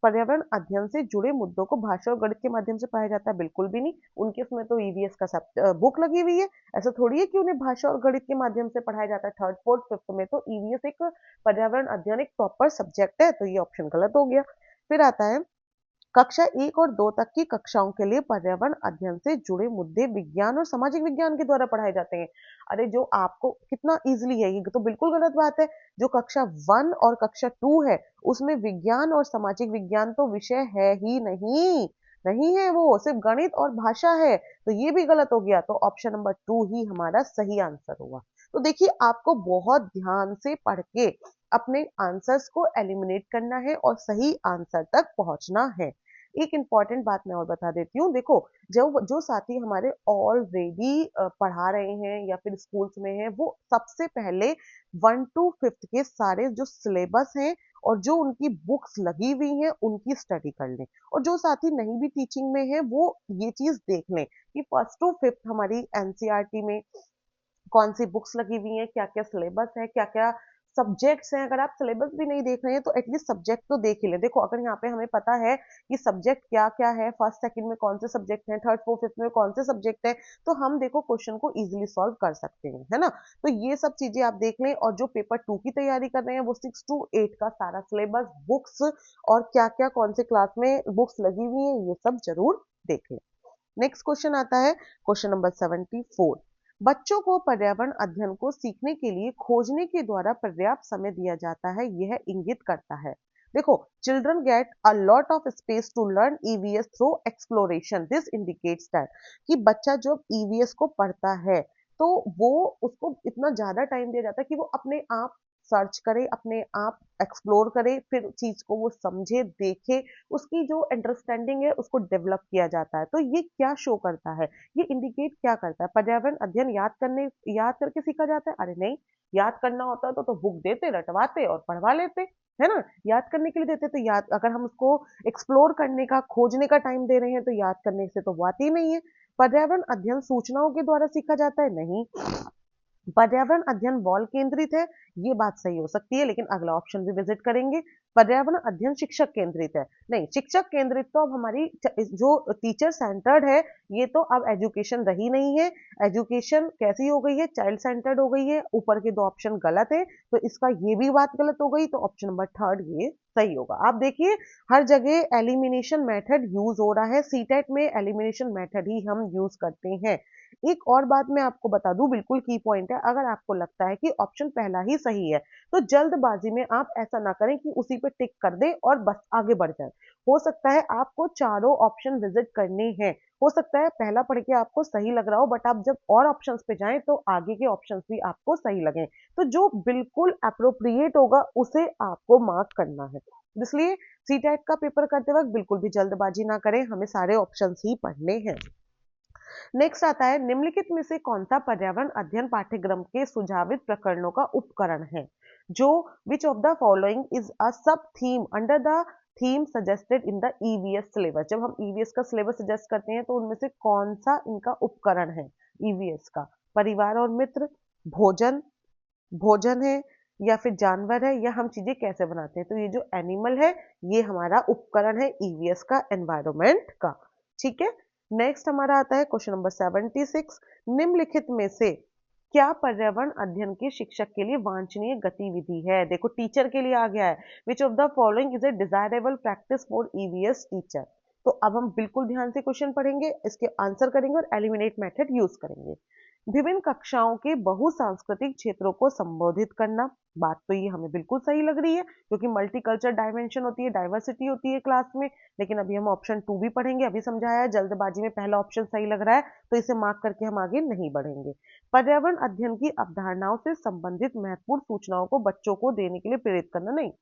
पर्यावरण अध्ययन से जुड़े मुद्दों को भाषा और गणित के माध्यम से पढ़ाया जाता है। बिल्कुल भी नहीं, उनके उसमें तो ईवीएस का सब बुक लगी हुई है। ऐसा थोड़ी है कि उन्हें भाषा और गणित के माध्यम से पढ़ाया जाता है। थर्ड, फोर्थ, फिफ्थ में तो ईवीएस एक पर्यावरण अध्ययन एक प्रॉपर सब्जेक्ट है, तो ये ऑप्शन गलत हो गया। फिर आता है कक्षा 1 और 2 तक की कक्षाओं के लिए पर्यावरण अध्ययन से जुड़े मुद्दे विज्ञान और सामाजिक विज्ञान के द्वारा पढ़ाए जाते हैं। अरे, जो आपको कितना इजीली है, ये तो बिल्कुल गलत बात है। जो कक्षा 1 और कक्षा 2 है उसमें विज्ञान और सामाजिक विज्ञान तो विषय है ही नहीं, नहीं है, वो सिर्फ गणित और भाषा है। तो ये भी गलत हो गया, तो ऑप्शन नंबर 2 ही हमारा सही आंसर होगा। तो देखिए, आपको बहुत ध्यान से पढ़ के अपने आंसर्स को एलिमिनेट करना है और सही आंसर तक पहुंचना है। एक इंपॉर्टेंट बात मैं और बता देती हूँ। देखो, जो जो साथी हमारे ऑलरेडी पढ़ा रहे हैं या फिर स्कूल्स में हैं, वो सबसे पहले 1 to 5th के सारे जो सिलेबस हैं और जो उनकी बुक्स लगी हुई हैं उनकी स्टडी कर लें। और जो साथी नहीं भी टीचिंग में है वो ये चीज देख लें कि 1st to 5th हमारी एनसीईआरटी में कौन सी बुक्स लगी हुई हैं, क्या-क्या सिलेबस है, क्या-क्या सब्जेक्ट्स हैं। अगर आप सिलेबस भी नहीं देख रहे हैं तो एटलीस्ट सब्जेक्ट तो देख ही लें। देखो, अगर यहाँ पे हमें पता है कि सब्जेक्ट क्या-क्या है, फर्स्ट, सेकंड में कौन से सब्जेक्ट हैं, थर्ड, फोर्थ, फिफ्थ में कौन से सब्जेक्ट हैं, तो हम देखो क्वेश्चन को इजीली सॉल्व कर सकते हैं, है ना? तो ये सब चीजें आप देख लें। और जो पेपर 2 की तैयारी कर रहे हैं वो 6 to 8 का सारा सिलेबस, बुक्स और क्या-क्या कौन से क्लास में बुक्स लगी हुई हैं, ये सब जरूर देख लें। नेक्स्ट क्वेश्चन आता है क्वेश्चन नंबर 74। बच्चों को पर्यावरण अध्ययन को सीखने के लिए खोजने के द्वारा पर्याप्त समय दिया जाता है, यह इंगित करता है। देखो, children get a lot of space to learn EVS through exploration, this indicates that कि बच्चा जब ईवीएस को पढ़ता है तो वो उसको इतना ज्यादा टाइम दिया जाता है कि वो अपने आप सर्च करे, अपने आप एक्सप्लोर करे, फिर चीज को वो समझे, देखे, उसकी जो अंडरस्टैंडिंग है उसको डेवलप किया जाता है। तो ये क्या शो करता है, ये इंडिकेट क्या करता है? पर्यावरण अध्ययन याद करके सीखा जाता है? अरे नहीं, याद करना होता तो बुक देते, रटवाते और पढ़वा लेते, है ना। याद करने के लिए देते तो याद, अगर हम उसको एक्सप्लोर करने का, खोजने का टाइम दे रहे हैं तो याद करने से तो वो आती ही नहीं है। पर्यावरण अध्ययन सूचनाओं के द्वारा सीखा जाता है? नहीं। पर्यावरण अध्ययन बॉल केंद्रित है, ये बात सही हो सकती है, लेकिन अगला ऑप्शन भी विजिट करेंगे। पर्यावरण अध्ययन शिक्षक केंद्रित है? नहीं, शिक्षक केंद्रित तो अब हमारी जो टीचर सेंटर्ड है, ये तो अब एजुकेशन रही नहीं है। एजुकेशन कैसी हो गई है? चाइल्ड सेंटर्ड हो गई है। ऊपर के दो ऑप्शन गलत है, तो इसका ये भी बात गलत हो गई, तो ऑप्शन नंबर थर्ड ये सही होगा। आप देखिए, हर जगह एलिमिनेशन मेथड यूज हो रहा है, सीटेट में एलिमिनेशन मेथड ही हम यूज करते हैं। एक और बात मैं आपको बता दूं, बिल्कुल की पॉइंट है, अगर आपको लगता है कि ऑप्शन पहला ही सही है तो जल्दबाजी में आप ऐसा ना करें कि उसी पे टिक कर दें और बस आगे बढ़ जाए। हो सकता है आपको चारों ऑप्शन विजिट करने हैं, हो सकता है पहला पढ़ के आपको सही लग रहा हो, बट आप जब और ऑप्शंस पे जाएं तो आगे के ऑप्शंस भी आपको सही लगे। तो जो बिल्कुल अप्रोप्रिएट होगा उसे आपको मार्क करना है। इसलिए सीटेट का पेपर करते वक्त बिल्कुल भी जल्दबाजी ना करें, हमें सारे ऑप्शंस ही पढ़ने हैं। नेक्स्ट आता है, निम्नलिखित में से कौन सा पर्यावरण अध्ययन पाठ्यक्रम के सुझावित प्रकरणों का उपकरण है? जो which of the following is a sub theme under the theme suggested in the EVS syllabus. जब हम ईवीएस का सिलेबस सजेस्ट करते हैं तो उनमें से कौन सा इनका उपकरण है ईवीएस का? परिवार और मित्र, भोजन, भोजन है, या फिर जानवर है, या हम चीजें कैसे बनाते हैं? तो ये जो एनिमल है ये हमारा उपकरण है ईवीएस का, एनवायरमेंट का। ठीक है। नेक्स्ट हमारा आता है क्वेश्चन नंबर 76। निम्नलिखित में से क्या पर्यावरण अध्ययन के शिक्षक के लिए वांछनीय गतिविधि है? देखो, टीचर के लिए आ गया है, विच of the following is a desirable practice for EVS teacher. तो अब हम बिल्कुल ध्यान से क्वेश्चन पढ़ेंगे, इसके आंसर करेंगे और एलिमिनेट मेथड यूज करेंगे। विभिन्न कक्षाओं के बहुसांस्कृतिक क्षेत्रों को संबोधित करना, बात तो ये हमें बिल्कुल सही लग रही है, क्योंकि मल्टीकल्चर डायमेंशन होती है, डाइवर्सिटी होती है क्लास में। लेकिन अभी हम ऑप्शन 2 भी पढ़ेंगे, अभी समझाया है, जल्दबाजी में पहला ऑप्शन सही लग रहा है तो इसे मार्क करके हम आगे नहीं बढ़ेंगे। पर्यावरण अध्ययन की अवधारणाओं से संबंधित महत्वपूर्ण सूचनाओं को बच्चों को देने के लिए प्रेरित करना, नहीं,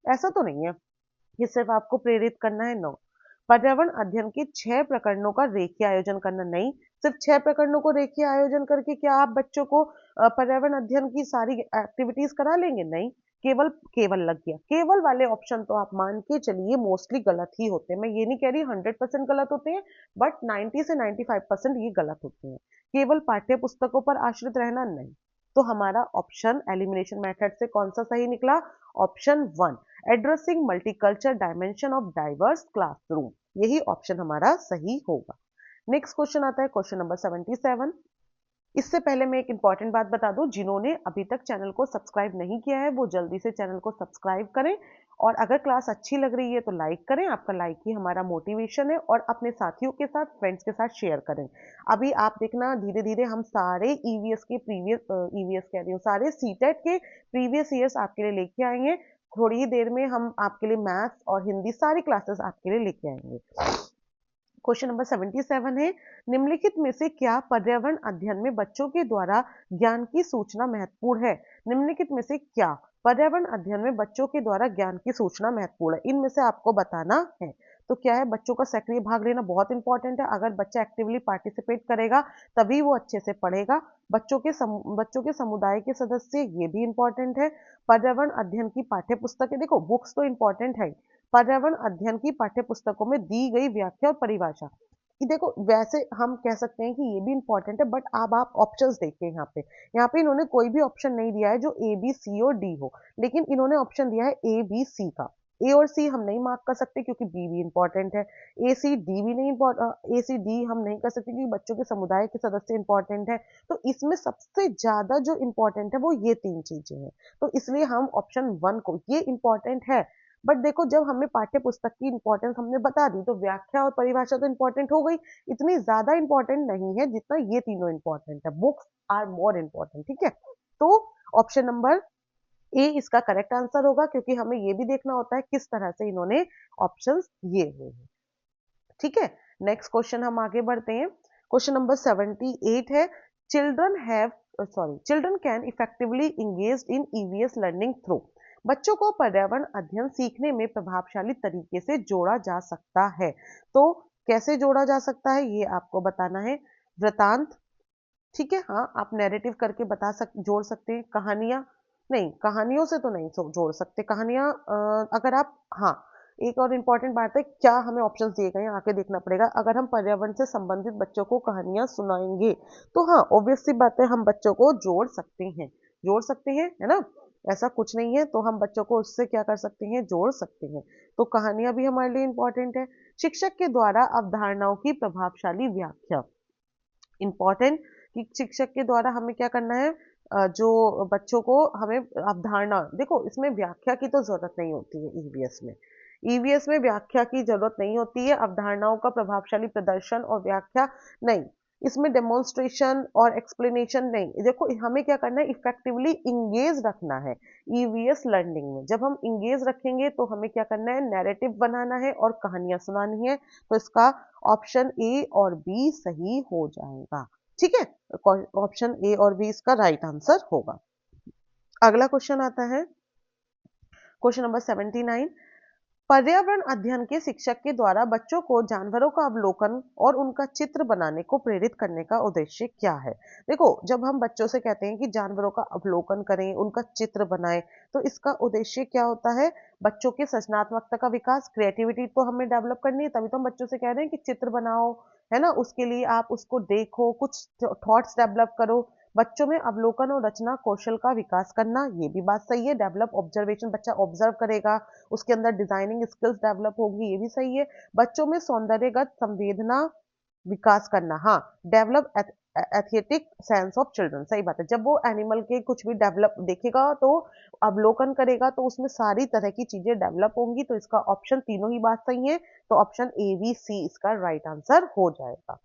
ऐसा तो नहीं है, ये सिर्फ आपको प्रेरित करना है, नो। पर्यावरण अध्ययन के 6 प्रकरणों का रेखीय आयोजन करना, नहीं, सिर्फ 6 प्रकरणों को रेखीय आयोजन करके क्या आप बच्चों को पर्यावरण अध्ययन की सारी एक्टिविटीज करा लेंगे? नहीं। केवल केवल लग गया, केवल वाले ऑप्शन तो आप मान के चलिए मोस्टली गलत ही होते हैं। मैं ये नहीं कह रही 100% गलत होते हैं, बट 90 से 95% ये गलत होते हैं। केवल पाठ्य पुस्तकों पर आश्रित रहना, नहीं। तो हमारा ऑप्शन एलिमिनेशन मेथड से कौन सा सही निकला? Option 1, addressing multiculture dimension of diverse classroom, यही ऑप्शन हमारा सही होगा। नेक्स्ट क्वेश्चन आता है क्वेश्चन नंबर 77। इससे पहले मैं एक इंपॉर्टेंट बात बता दूं, जिन्होंने अभी तक चैनल को सब्सक्राइब नहीं किया है वो जल्दी से चैनल को सब्सक्राइब करें, और अगर क्लास अच्छी लग रही है तो लाइक करें, आपका लाइक ही हमारा मोटिवेशन है, और अपने साथियों के साथ, फ्रेंड्स के साथ शेयर करें। अभी आप देखना धीरे धीरे हम सारे ईवीएस के प्रीवियस ईवीएस कह रही हूँ, सारे सीटेट के प्रीवियस ईयर्स आपके लिए लेके आएंगे। थोड़ी ही देर में हम आपके लिए मैथ्स और हिंदी सारी क्लासेस आपके लिए लेके आएंगे। क्वेश्चन नंबर 77 है, निम्नलिखित में से क्या पर्यावरण अध्ययन में बच्चों के द्वारा ज्ञान की सूचना महत्वपूर्ण है? निम्नलिखित में से क्या पर्यावरण अध्ययन में बच्चों के द्वारा ज्ञान की सूचना महत्वपूर्ण है? इनमें से आपको बताना है। तो क्या है, बच्चों का सक्रिय भाग लेना बहुत इंपॉर्टेंट है। अगर बच्चा एक्टिवली पार्टिसिपेट करेगा तभी वो अच्छे से पढ़ेगा। बच्चों के समुदाय के सदस्य, ये भी इंपॉर्टेंट है। पर्यावरण अध्ययन की पाठ्य पुस्तकें, देखो बुक्स तो इंपॉर्टेंट है। पर्यावरण अध्ययन की पाठ्य पुस्तकों में दी गई व्याख्या और परिभाषा, कि देखो वैसे हम कह सकते हैं कि ये भी इंपॉर्टेंट है, बट अब आप ऑप्शंस देखिए, यहाँ पे इन्होंने कोई भी ऑप्शन नहीं दिया है जो ए बी सी और डी हो, लेकिन इन्होंने ऑप्शन दिया है ए बी सी का। ए और सी हम नहीं मार्क कर सकते क्योंकि बी भी इंपॉर्टेंट है। ए सी डी भी नहीं, ए सी डी हम नहीं कर सकते क्योंकि बच्चों के समुदाय के सदस्य इंपॉर्टेंट है। तो इसमें सबसे ज्यादा जो इंपॉर्टेंट है वो ये 3 चीजें हैं, तो इसलिए हम ऑप्शन 1 को, ये इंपॉर्टेंट है बट देखो जब हमें पाठ्य पुस्तक की इंपॉर्टेंस हमने बता दी तो व्याख्या और परिभाषा तो इंपॉर्टेंट हो गई, इतनी ज्यादा इंपॉर्टेंट नहीं है जितना ये तीनों इंपॉर्टेंट है। बुक्स आर मोर इंपॉर्टेंट, ठीक है। तो ऑप्शन नंबर ए इसका करेक्ट आंसर होगा, क्योंकि हमें ये भी देखना होता है किस तरह से इन्होंने ऑप्शंस दिए हुए हैं, ठीक है। नेक्स्ट क्वेश्चन हम आगे बढ़ते हैं। क्वेश्चन नंबर 78 है, children have children can effectively engage in EVS learning through. बच्चों को पर्यावरण अध्ययन सीखने में प्रभावशाली तरीके से जोड़ा जा सकता है। तो कैसे जोड़ा जा सकता है ये आपको बताना है। वृतांत, ठीक है, हाँ आप नैरेटिव करके जोड़ सकते हैं। कहानियां, नहीं कहानियों से तो नहीं जोड़ सकते कहानियां। अगर आप, हाँ एक और इम्पॉर्टेंट बात है, क्या हमें ऑप्शंस दिए गए हैं आके देखना पड़ेगा। अगर हम पर्यावरण से संबंधित बच्चों को कहानियां सुनाएंगे तो हाँ ऑब्वियस सी बात है हम बच्चों को जोड़ सकते हैं, जोड़ सकते हैं, है ना। ऐसा कुछ नहीं है, तो हम बच्चों को उससे क्या कर सकते हैं, जोड़ सकते हैं। तो कहानियां भी हमारे लिए इंपॉर्टेंट है। शिक्षक के द्वारा अवधारणाओं की प्रभावशाली व्याख्या, इंपॉर्टेंट, कि शिक्षक के द्वारा हमें क्या करना है, जो बच्चों को हमें अवधारणा, देखो इसमें व्याख्या की तो जरूरत नहीं होती है ईवीएस में, ईवीएस में व्याख्या की जरूरत नहीं होती है। अवधारणाओं का प्रभावशाली प्रदर्शन और व्याख्या नहीं, इसमें डेमोन्स्ट्रेशन और एक्सप्लेनेशन नहीं। देखो हमें क्या करना है, इफेक्टिवली इंगेज रखना है ईवीएस लर्निंग में। जब हम इंगेज रखेंगे तो हमें क्या करना है, नैरेटिव बनाना है और कहानियां सुनानी है। तो इसका ऑप्शन ए और बी सही हो जाएगा, ठीक है। ऑप्शन ए और बी इसका राइट आंसर होगा। अगला क्वेश्चन आता है, क्वेश्चन नंबर 79, पर्यावरण अध्ययन के शिक्षक के द्वारा बच्चों को जानवरों का अवलोकन और उनका चित्र बनाने को प्रेरित करने का उद्देश्य क्या है। देखो जब हम बच्चों से कहते हैं कि जानवरों का अवलोकन करें, उनका चित्र बनाएं, तो इसका उद्देश्य क्या होता है, बच्चों के सृजनात्मकता का विकास, क्रिएटिविटी तो हमें डेवलप करनी है, तभी तो हम बच्चों से कह रहे हैं कि चित्र बनाओ, है ना। उसके लिए आप उसको देखो, कुछ थॉट्स डेवलप करो, बच्चों में अवलोकन और रचना कौशल का विकास करना, ये भी बात सही है। डेवलप ऑब्जर्वेशन, बच्चा ऑब्जर्व करेगा, उसके अंदर डिजाइनिंग स्किल्स डेवलप होगी, ये भी सही है। बच्चों में सौंदर्यगत संवेदना विकास करना, हाँ develop aesthetic sense of children, सही बात है। जब वो एनिमल के कुछ भी डेवलप देखेगा तो अवलोकन करेगा तो उसमें सारी तरह की चीजें डेवलप होंगी। तो इसका ऑप्शन, तीनों ही बात सही है, तो ऑप्शन ए बी सी इसका राइट आंसर हो जाएगा,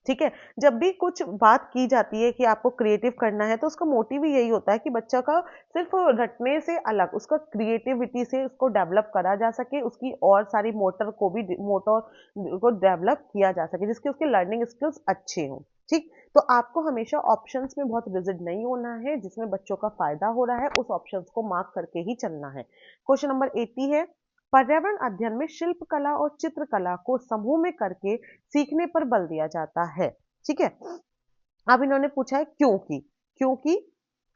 ठीक है। जब भी कुछ बात की जाती है कि आपको क्रिएटिव करना है तो उसका मोटिव ही यही होता है कि बच्चा का सिर्फ रटने से अलग उसका क्रिएटिविटी से उसको डेवलप करा जा सके, उसकी और सारी मोटर को डेवलप किया जा सके, जिसके उसके लर्निंग स्किल्स अच्छे हों, ठीक। तो आपको हमेशा ऑप्शंस में बहुत रिजिड नहीं होना है, जिसमें बच्चों का फायदा हो रहा है उस ऑप्शंस को मार्क करके ही चलना है। क्वेश्चन नंबर 80 है, पर्यावरण अध्ययन में शिल्पकला और चित्रकला को समूह में करके सीखने पर बल दिया जाता है, ठीक है। अब इन्होंने पूछा है क्योंकि, क्योंकि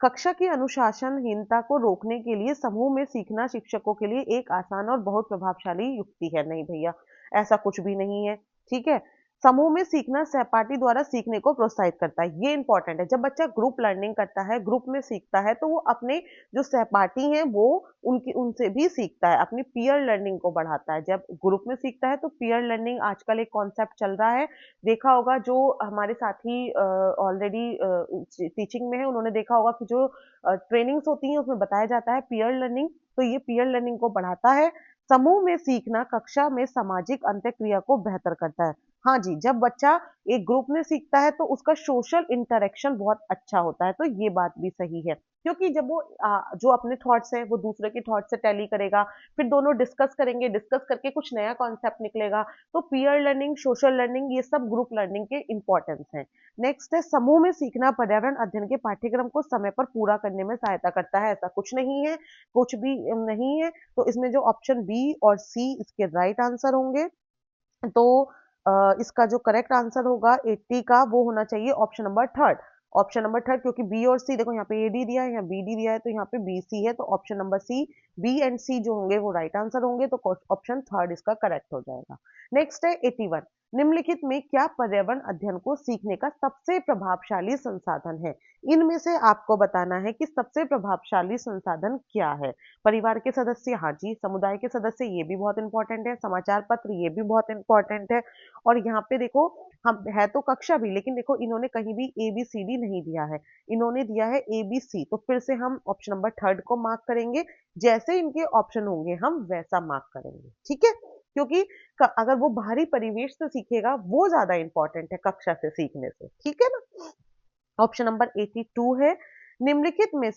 कक्षा की अनुशासनहीनता को रोकने के लिए समूह में सीखना शिक्षकों के लिए एक आसान और बहुत प्रभावशाली युक्ति है। नहीं भैया, ऐसा कुछ भी नहीं है, ठीक है। समूह में सीखना सहपाठी द्वारा सीखने को प्रोत्साहित करता है, ये इंपॉर्टेंट है। जब बच्चा ग्रुप लर्निंग करता है, ग्रुप में सीखता है, तो वो अपने जो सहपाठी हैं वो उनसे भी सीखता है, अपनी पीयर लर्निंग को बढ़ाता है। जब ग्रुप में सीखता है तो पीयर लर्निंग आजकल एक कॉन्सेप्ट चल रहा है, देखा होगा जो हमारे साथी ऑलरेडी टीचिंग में है उन्होंने देखा होगा कि जो ट्रेनिंग्स होती हैं उसमें बताया जाता है पीयर लर्निंग, तो ये पीयर लर्निंग को बढ़ाता है। समूह में सीखना कक्षा में सामाजिक अंतःक्रिया को बेहतर करता है। हाँ जी, जब बच्चा एक ग्रुप में सीखता है तो उसका सोशल इंटरेक्शन बहुत अच्छा होता है, तो ये बात भी सही है। क्योंकि जब वो जो अपने थॉट्स हैं वो दूसरे के थॉट्स से टैली करेगा, फिर दोनों डिस्कस करेंगे, डिस्कस करके कुछ नया कॉन्सेप्ट निकलेगा। तो पीयर लर्निंग, सोशल लर्निंग, ये सब ग्रुप लर्निंग के इंपॉर्टेंस हैं। नेक्स्ट है, समूह में सीखना पर्यावरण अध्ययन के पाठ्यक्रम को समय पर पूरा करने में सहायता करता है। ऐसा कुछ नहीं है, कुछ भी नहीं है। तो इसमें जो ऑप्शन बी और सी इसके राइट आंसर होंगे। तो इसका जो करेक्ट आंसर होगा 80 का वो होना चाहिए option number third, option number third, क्योंकि बी और सी, देखो यहाँ पे ए डी दिया है, यहाँ बी डी दिया है, तो यहाँ पे बी सी है, तो option number C, B and C जो होंगे वो राइट आंसर होंगे, तो ऑप्शन थर्ड इसका करेक्ट हो जाएगा। नेक्स्ट है 81, निम्नलिखित में क्या पर्यावरण अध्ययन को सीखने का सबसे प्रभावशाली संसाधन है। इनमें से आपको बताना है कि सबसे प्रभावशाली संसाधन क्या है। परिवार के सदस्य, हाँ जी, समुदाय के सदस्य, ये भी बहुत इंपॉर्टेंट है, समाचार पत्र, ये भी बहुत इंपॉर्टेंट है। और यहाँ पे देखो हम है तो कक्षा भी, लेकिन देखो इन्होंने कहीं भी ABCD नहीं दिया है, इन्होंने दिया है ABC। तो फिर से हम ऑप्शन नंबर थर्ड को मार्क करेंगे, जैसे इनके ऑप्शन होंगे हम वैसा मार्क करेंगे, ठीक है। क्योंकि अगर वो बाहरी परिवेश से सीखेगा वो ज्यादा इंपॉर्टेंट है कक्षा से सीखने से, ठीक है ना। ऑप्शन नंबर 82 है, निम्नलिखित में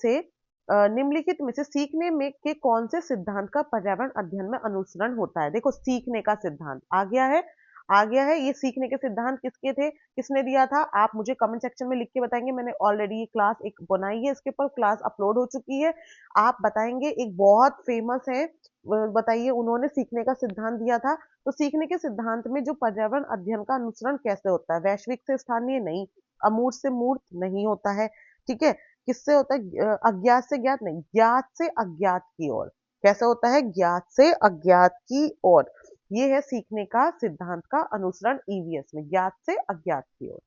से सीखने में के कौन से सिद्धांत का पर्यावरण अध्ययन में अनुसरण होता है। देखो सीखने का सिद्धांत आ गया है, आ गया है। ये सीखने के सिद्धांत किसके थे, किसने दिया था, आप मुझे कमेंट सेक्शन में लिख के बताएंगे। मैंने ऑलरेडी ये क्लास एक बनाई है, इसके ऊपर क्लास अपलोड हो चुकी है। आप बताएंगे, एक बहुत फेमस है, बताइए उन्होंने सीखने का सिद्धांत दिया था। तो सीखने के सिद्धांत में जो पर्यावरण अध्ययन का अनुसरण कैसे होता है, वैश्विक से स्थानीय नहीं, अमूर्त से मूर्त नहीं होता है, ठीक है। किससे होता है, अज्ञात से ज्ञात नहीं, ज्ञात से अज्ञात की ओर। कैसे होता है, ज्ञात से अज्ञात की ओर। ये है सीखने का सिद्धांत का अनुसरण ईवीएस में, ज्ञात से अज्ञात की ओर।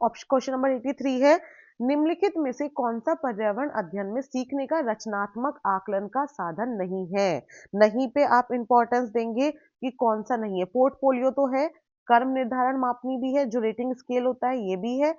ऑप्शन क्वेश्चन नंबर 83 है, निम्नलिखित में से कौन सा पर्यावरण अध्ययन में सीखने का रचनात्मक आकलन का साधन नहीं है। नहीं पे आप इंपॉर्टेंस देंगे कि कौन सा नहीं है। पोर्टफोलियो तो है, कर्म निर्धारण मापनी भी है, जो रेटिंग स्केल होता है ये भी है,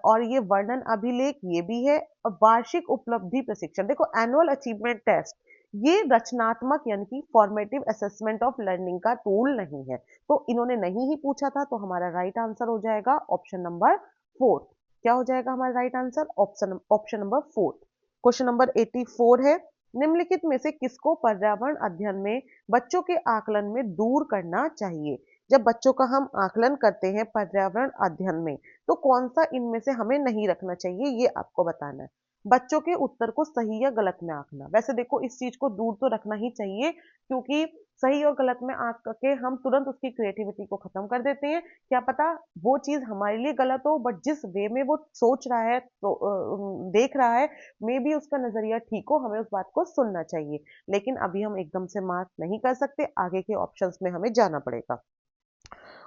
और ये वर्णन अभिलेख ये भी है, और वार्षिक उपलब्धि प्रशिक्षण। देखो एनुअल अचीवमेंट टेस्ट ये रचनात्मक यानी कि फॉर्मेटिव असेसमेंट ऑफ लर्निंग का टूल नहीं है। तो इन्होंने नहीं ही पूछा था, तो हमारा राइट आंसर हो जाएगा ऑप्शन नंबर फोर्थ। क्या हो जाएगा हमारा right answer, option option number fourth. Question number 84 है, निम्नलिखित में से किसको पर्यावरण अध्ययन में बच्चों के आकलन में दूर करना चाहिए। जब बच्चों का हम आकलन करते हैं पर्यावरण अध्ययन में, तो कौन सा इनमें से हमें नहीं रखना चाहिए, ये आपको बताना है। बच्चों के उत्तर को सही या गलत में आंकना, वैसे देखो इस चीज को दूर तो रखना ही चाहिए, क्योंकि सही और गलत में आंक के हम तुरंत उसकी क्रिएटिविटी को खत्म कर देते हैं। क्या पता वो चीज हमारे लिए गलत हो, बट जिस वे में वो सोच रहा है तो देख रहा है, मे बी उसका नजरिया ठीक हो, हमें उस बात को सुनना चाहिए। लेकिन अभी हम एकदम से मार्क नहीं कर सकते, आगे के ऑप्शंस में हमें जाना पड़ेगा।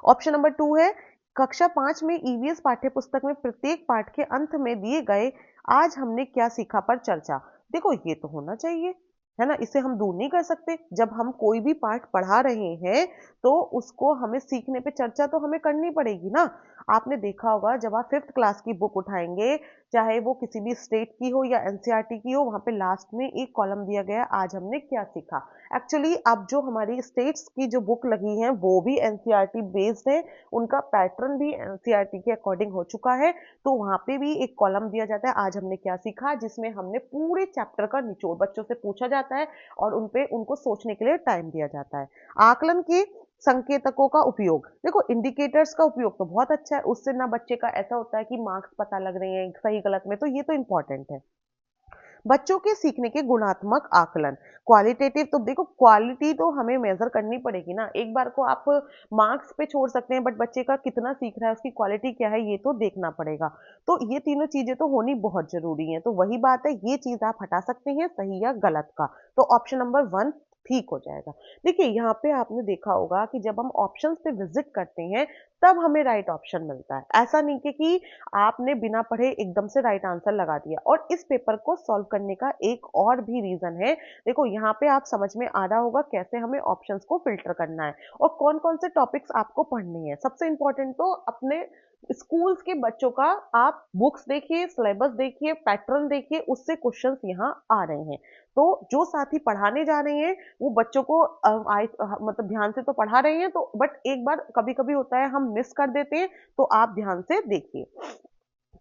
ऑप्शन नंबर 2 है, कक्षा 5 में ईवीएस पाठ्य पुस्तक में प्रत्येक पाठ के अंत में दिए गए आज हमने क्या सीखा पर चर्चा। देखो ये तो होना चाहिए, है ना, इसे हम दूर नहीं कर सकते। जब हम कोई भी पाठ पढ़ा रहे हैं तो उसको हमें सीखने पे चर्चा तो हमें करनी पड़ेगी ना। आपने देखा होगा जब आप 5th क्लास की बुक उठाएंगे, चाहे वो किसी भी स्टेट की हो या एनसीईआरटी की हो, वहां पे लास्ट में एक कॉलम दिया गया आज हमने क्या सीखा। एक्चुअली अब जो हमारी स्टेट्स की जो बुक लगी है वो भी एनसीईआरटी बेस्ड है, उनका पैटर्न भी एनसीईआरटी के अकॉर्डिंग हो चुका है। तो वहां पे भी एक कॉलम दिया जाता है आज हमने क्या सीखा, जिसमें हमने पूरे चैप्टर का निचोड़ बच्चों से पूछा जाता है और उनपे उनको सोचने के लिए टाइम दिया जाता है। आकलन के संकेतकों का उपयोग, देखो इंडिकेटर्स का उपयोग तो बहुत अच्छा है, उससे ना बच्चे का ऐसा होता है कि मार्क्स पता लग रहे हैं सही गलत में, तो ये तो इंपॉर्टेंट है। बच्चों के सीखने के गुणात्मक आकलन, क्वालिटेटिव, तो देखो क्वालिटी तो हमें मेजर करनी पड़ेगी ना। एक बार को आप मार्क्स पे छोड़ सकते हैं, बट बच्चे का कितना सीख रहा है, उसकी क्वालिटी क्या है, ये तो देखना पड़ेगा। तो ये तीनों चीजें तो होनी बहुत जरूरी है। तो वही बात है, ये चीज आप हटा सकते हैं सही या गलत का, तो ऑप्शन नंबर 1 ठीक हो जाएगा। देखिए यहाँ पे आपने देखा होगा कि जब हम ऑप्शंस पे विजिट करते हैं तब हमें राइट ऑप्शन मिलता है। ऐसा नहीं कि आपने बिना पढ़े एकदम से राइट आंसर लगा दिया। और इस पेपर को सॉल्व करने का एक और भी रीजन है, देखो यहाँ पे आप समझ में आ रहा होगा कैसे हमें ऑप्शंस को फिल्टर करना है और कौन कौन से टॉपिक्स आपको पढ़ने हैं। सबसे इंपॉर्टेंट तो अपने स्कूल्स के बच्चों का आप बुक्स देखिए, सिलेबस देखिए, पैटर्न देखिए, उससे क्वेश्चंस यहाँ आ रहे हैं। तो जो साथी पढ़ाने जा रहे हैं वो बच्चों को मतलब ध्यान से तो पढ़ा रहे हैं, तो बट एक बार कभी कभी होता है हम मिस कर देते हैं, तो आप ध्यान से देखिए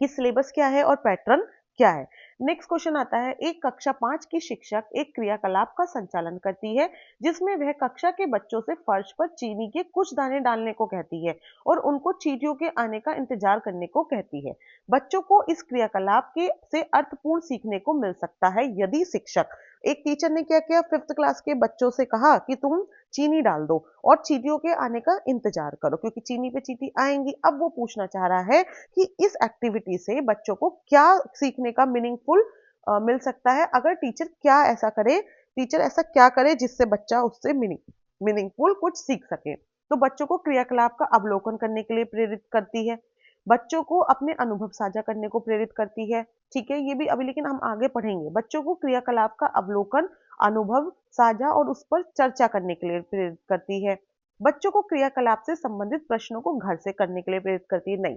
कि सिलेबस क्या है और पैटर्न क्या है। नेक्स्ट क्वेश्चन आता है, एक कक्षा 5 की शिक्षक एक क्रियाकलाप का संचालन करती है जिसमें वह कक्षा के बच्चों से फर्श पर चीनी के कुछ दाने डालने को कहती है और उनको चींटियों के आने का इंतजार करने को कहती है। बच्चों को इस क्रियाकलाप के से अर्थपूर्ण सीखने को मिल सकता है यदि शिक्षक, एक टीचर ने क्या किया, 5th क्लास के बच्चों से कहा कि तुम चीनी डाल दो और चींटियों के आने का इंतजार करो, क्योंकि चीनी पे चींटी आएंगी। अब वो पूछना चाह रहा है कि इस एक्टिविटी से बच्चों को क्या सीखने का मीनिंगफुल मिल सकता है, अगर टीचर क्या ऐसा करे, टीचर ऐसा क्या करे जिससे बच्चा उससे मीनिंगफुल कुछ सीख सके। तो बच्चों को क्रियाकलाप का अवलोकन करने के लिए प्रेरित करती है, बच्चों को अपने अनुभव साझा करने को प्रेरित करती है, ठीक है, ये भी अभी लेकिन हम आगे पढ़ेंगे। बच्चों को क्रियाकलाप का अवलोकन, अनुभव साझा और उस पर चर्चा करने के लिए प्रेरित करती है। बच्चों को क्रियाकलाप से संबंधित प्रश्नों को घर से करने के लिए प्रेरित करती है, नहीं।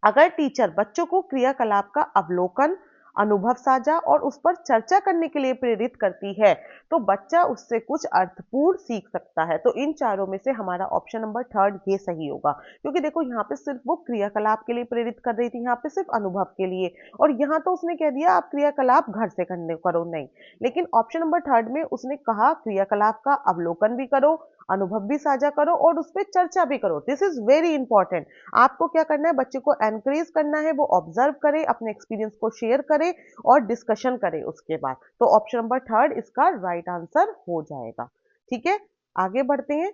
अगर टीचर बच्चों को क्रियाकलाप का अवलोकन, अनुभव साझा और उस पर चर्चा करने के लिए प्रेरित करती है, तो बच्चा उससे कुछ अर्थपूर्ण सीख सकता है। तो इन चारों में से हमारा ऑप्शन नंबर थर्ड ये सही होगा, क्योंकि देखो यहाँ पे सिर्फ वो क्रियाकलाप के लिए प्रेरित कर रही थी, यहाँ पे सिर्फ अनुभव के लिए, और यहाँ तो उसने कह दिया आप क्रियाकलाप घर से करने करो, नहीं। लेकिन ऑप्शन नंबर थर्ड में उसने कहा क्रियाकलाप का अवलोकन भी करो, अनुभव भी साझा करो और उस पर चर्चा भी करो। This is very important. आपको क्या करना है, बच्चे को एनकरेज करना है, वो ऑब्जर्व करे, अपने एक्सपीरियंस को शेयर करे और डिस्कशन करे उसके बाद। तो ऑप्शन नंबर थर्ड इसका राइट आंसर हो जाएगा। ठीक है, आगे बढ़ते हैं।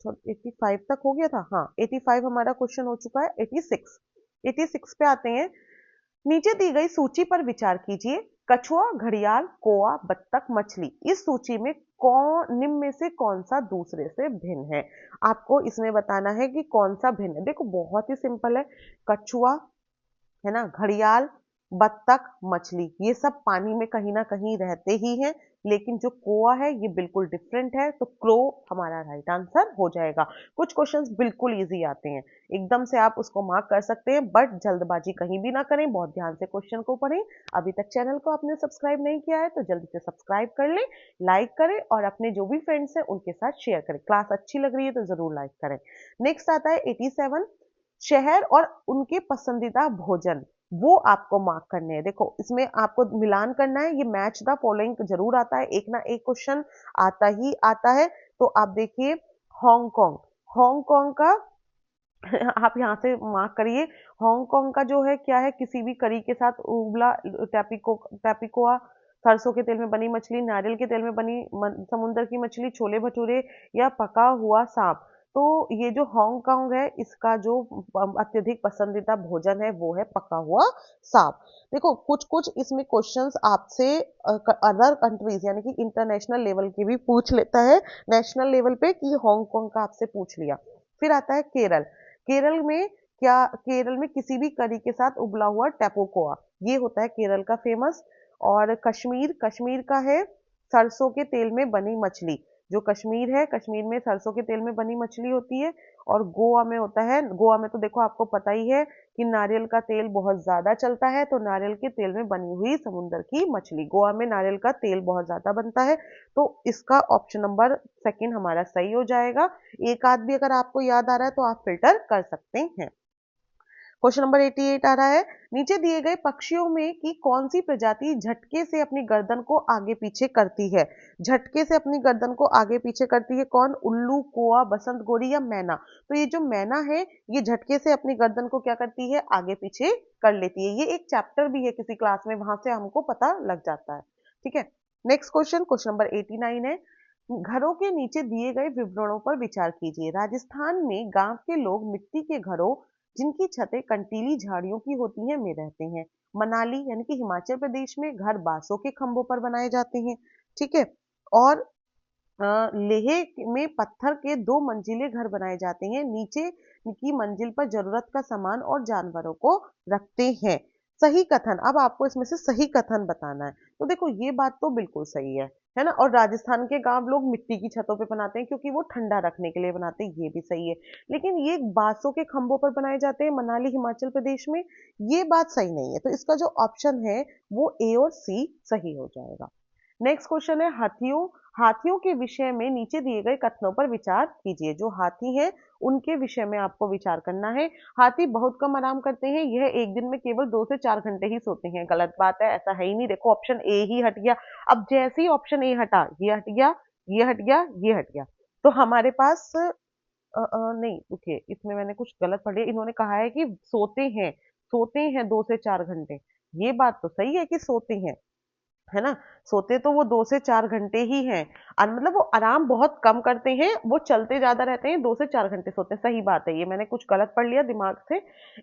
85 तक हो गया था, हाँ 85 हमारा क्वेश्चन हो चुका है। 86 पे आते हैं। नीचे दी गई सूची पर विचार कीजिए। कछुआ, घड़ियाल, कौआ, बत्तख, मछली, इस सूची में कौन निम्न में से कौन सा दूसरे से भिन्न है? आपको इसमें बताना है कि कौन सा भिन्न है। देखो बहुत ही सिंपल है। कछुआ, है ना, घड़ियाल, बत्तख, मछली, ये सब पानी में कहीं ना कहीं रहते ही हैं, लेकिन जो कोआ है ये बिल्कुल डिफरेंट है। तो क्रो हमारा राइट आंसर हो जाएगा। कुछ क्वेश्चंस बिल्कुल इजी आते हैं, एकदम से आप उसको मार्क कर सकते हैं, बट जल्दबाजी कहीं भी ना करें, बहुत ध्यान से क्वेश्चन को पढ़ें। अभी तक चैनल को आपने सब्सक्राइब नहीं किया है तो जल्दी से सब्सक्राइब कर लें, लाइक करें और अपने जो भी फ्रेंड्स हैं उनके साथ शेयर करें। क्लास अच्छी लग रही है तो जरूर लाइक करें। नेक्स्ट आता है 87, शहर और उनके पसंदीदा भोजन, वो आपको मार्क करने हैं। देखो इसमें आपको मिलान करना है, ये मैच द फॉलोइंग जरूर आता है, एक ना एक क्वेश्चन आता ही आता है। तो आप देखिए हांगकांग, हांगकांग का आप यहाँ से मार्क करिए। हांगकांग का जो है क्या है, किसी भी करी के साथ उबला टैपिकोआ, सरसों के तेल में बनी मछली, नारियल के तेल में बनी समुद्र की मछली, छोले भटूरे या पका हुआ सांप। तो ये जो हांगकांग है इसका जो अत्यधिक पसंदीदा भोजन है वो है पका हुआ सांप। देखो कुछ कुछ इसमें क्वेश्चंस आपसे अदर कंट्रीज यानी कि इंटरनेशनल लेवल के भी पूछ लेता है, नेशनल लेवल पे कि हांगकांग का आपसे पूछ लिया। फिर आता है केरल। केरल में क्या, केरल में किसी भी करी के साथ उबला हुआ टैपोकोआ, ये होता है केरल का फेमस। और कश्मीर, कश्मीर का है सरसों के तेल में बनी मछली। जो कश्मीर है, कश्मीर में सरसों के तेल में बनी मछली होती है। और गोवा में होता है, गोवा में तो देखो आपको पता ही है कि नारियल का तेल बहुत ज्यादा चलता है, तो नारियल के तेल में बनी हुई समुद्र की मछली, गोवा में नारियल का तेल बहुत ज्यादा बनता है। तो इसका ऑप्शन नंबर सेकंड हमारा सही हो जाएगा। एक आध भी अगर आपको याद आ रहा है तो आप फिल्टर कर सकते हैं। क्वेश्चन नंबर 88 आ रहा है। नीचे दिए गए पक्षियों में की कौन सी प्रजाति झटके से अपनी गर्दन को आगे पीछे करती है? झटके से अपनी गर्दन को आगे पीछे करती है कौन? उल्लू, कोआ, बसंत गोरी या मैना? तो ये जो मैना है ये झटके से अपनी गर्दन को क्या करती है, आगे पीछे कर लेती है। ये एक चैप्टर भी है किसी क्लास में, वहां से हमको पता लग जाता है। ठीक है, नेक्स्ट क्वेश्चन, क्वेश्चन नंबर 89 है। घरों के नीचे दिए गए विवरणों पर विचार कीजिए। राजस्थान में गांव के लोग मिट्टी के घरों जिनकी छतें कंटीली झाड़ियों की होती हैं में रहते हैं। मनाली यानी कि हिमाचल प्रदेश में घर बांसों के खंभों पर बनाए जाते हैं। ठीक है, और लेह में पत्थर के 2 मंजिले घर बनाए जाते हैं, नीचे की मंजिल पर जरूरत का सामान और जानवरों को रखते हैं। सही कथन, अब आपको इसमें से सही कथन बताना है। तो देखो ये बात तो बिल्कुल सही है ना। और राजस्थान के गांव लोग मिट्टी की छतों पे बनाते हैं क्योंकि वो ठंडा रखने के लिए बनाते हैं, ये भी सही है। लेकिन ये बांसों के खंभों पर बनाए जाते हैं मनाली हिमाचल प्रदेश में, ये बात सही नहीं है। तो इसका जो ऑप्शन है वो ए और सी सही हो जाएगा। नेक्स्ट क्वेश्चन है हाथियों, हाथियों के विषय में नीचे दिए गए कथनों पर विचार कीजिए। जो हाथी हैं उनके विषय में आपको विचार करना है। हाथी बहुत कम आराम करते हैं, यह एक दिन में केवल 2 से 4 घंटे ही सोते हैं। गलत बात है, ऐसा है ही नहीं। देखो ऑप्शन ए ही हट गया। अब जैसे ही ऑप्शन ए हटा, ये हट गया, ये हट गया, ये हट गया, तो हमारे पास नहीं रुकिए, इसमें मैंने कुछ गलत पढ़ लिया। इन्होंने कहा है कि सोते हैं, सोते हैं 2 से 4 घंटे। ये बात तो सही है कि सोते हैं, है ना। सोते तो वो 2 से 4 घंटे ही हैं, मतलब वो आराम बहुत कम करते हैं, वो चलते ज्यादा रहते हैं, 2 से 4 घंटे सोते हैं। सही बात है, ये मैंने कुछ गलत पढ़ लिया दिमाग से।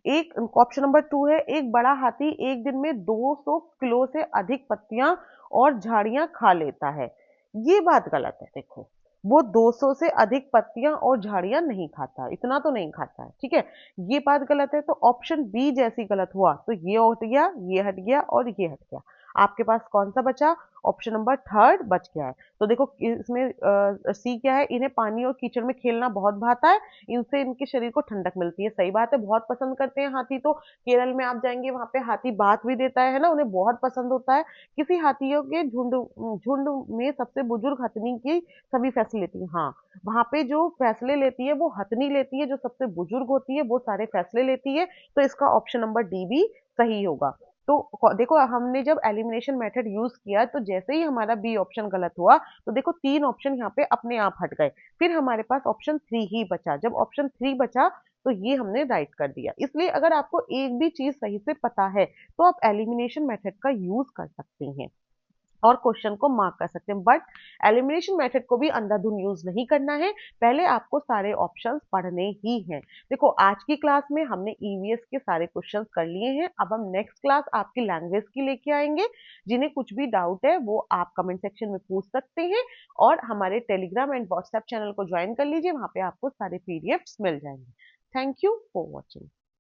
एक ऑप्शन नंबर 2 है, एक बड़ा हाथी एक दिन में 200 किलो से अधिक पत्तियां और झाड़ियां खा लेता है। ये बात गलत है। देखो वो 200 से अधिक पत्तियां और झाड़ियां नहीं खाता, इतना तो नहीं खाता है। ठीक है, ये बात गलत है। तो ऑप्शन बी जैसी गलत हुआ, तो ये हट गया, ये हट गया और ये हट गया। आपके पास कौन सा बचा? ऑप्शन नंबर थर्ड बच गया है। तो देखो इसमें सी क्या है, इन्हें पानी और कीचड़ में खेलना बहुत भाता है, इनसे इनके शरीर को ठंडक मिलती है। सही बात है, बहुत पसंद करते हैं हाथी तो। केरल में आप जाएंगे वहां पे हाथी बात भी देता है ना, उन्हें बहुत पसंद होता है। किसी हाथियों के झुंड झुंड में सबसे बुजुर्ग हथनी की सभी फैसले लेती है। हाँ, वहां पे जो फैसले लेती है वो हथनी लेती है, जो सबसे बुजुर्ग होती है वो सारे फैसले लेती है। तो इसका ऑप्शन नंबर डी भी सही होगा। तो देखो हमने जब एलिमिनेशन मेथड यूज किया तो जैसे ही हमारा बी ऑप्शन गलत हुआ तो देखो तीन ऑप्शन यहाँ पे अपने आप हट गए। फिर हमारे पास ऑप्शन थ्री ही बचा। जब ऑप्शन थ्री बचा तो ये हमने राइट कर दिया। इसलिए अगर आपको एक भी चीज सही से पता है तो आप एलिमिनेशन मेथड का यूज कर सकते हैं और क्वेश्चन को मार्क कर सकते हैं। बट एलिमिनेशन मेथड को भी अंधाधुन यूज नहीं करना है, पहले आपको सारे ऑप्शंस पढ़ने ही हैं। देखो आज की क्लास में हमने ईवीएस के सारे क्वेश्चंस कर लिए हैं। अब हम नेक्स्ट क्लास आपकी लैंग्वेज की लेके आएंगे। जिन्हें कुछ भी डाउट है वो आप कमेंट सेक्शन में पूछ सकते हैं और हमारे टेलीग्राम एंड व्हाट्सएप चैनल को ज्वाइन कर लीजिए, वहां पे आपको सारे पीडीएफ्स मिल जाएंगे। Thank you for watching.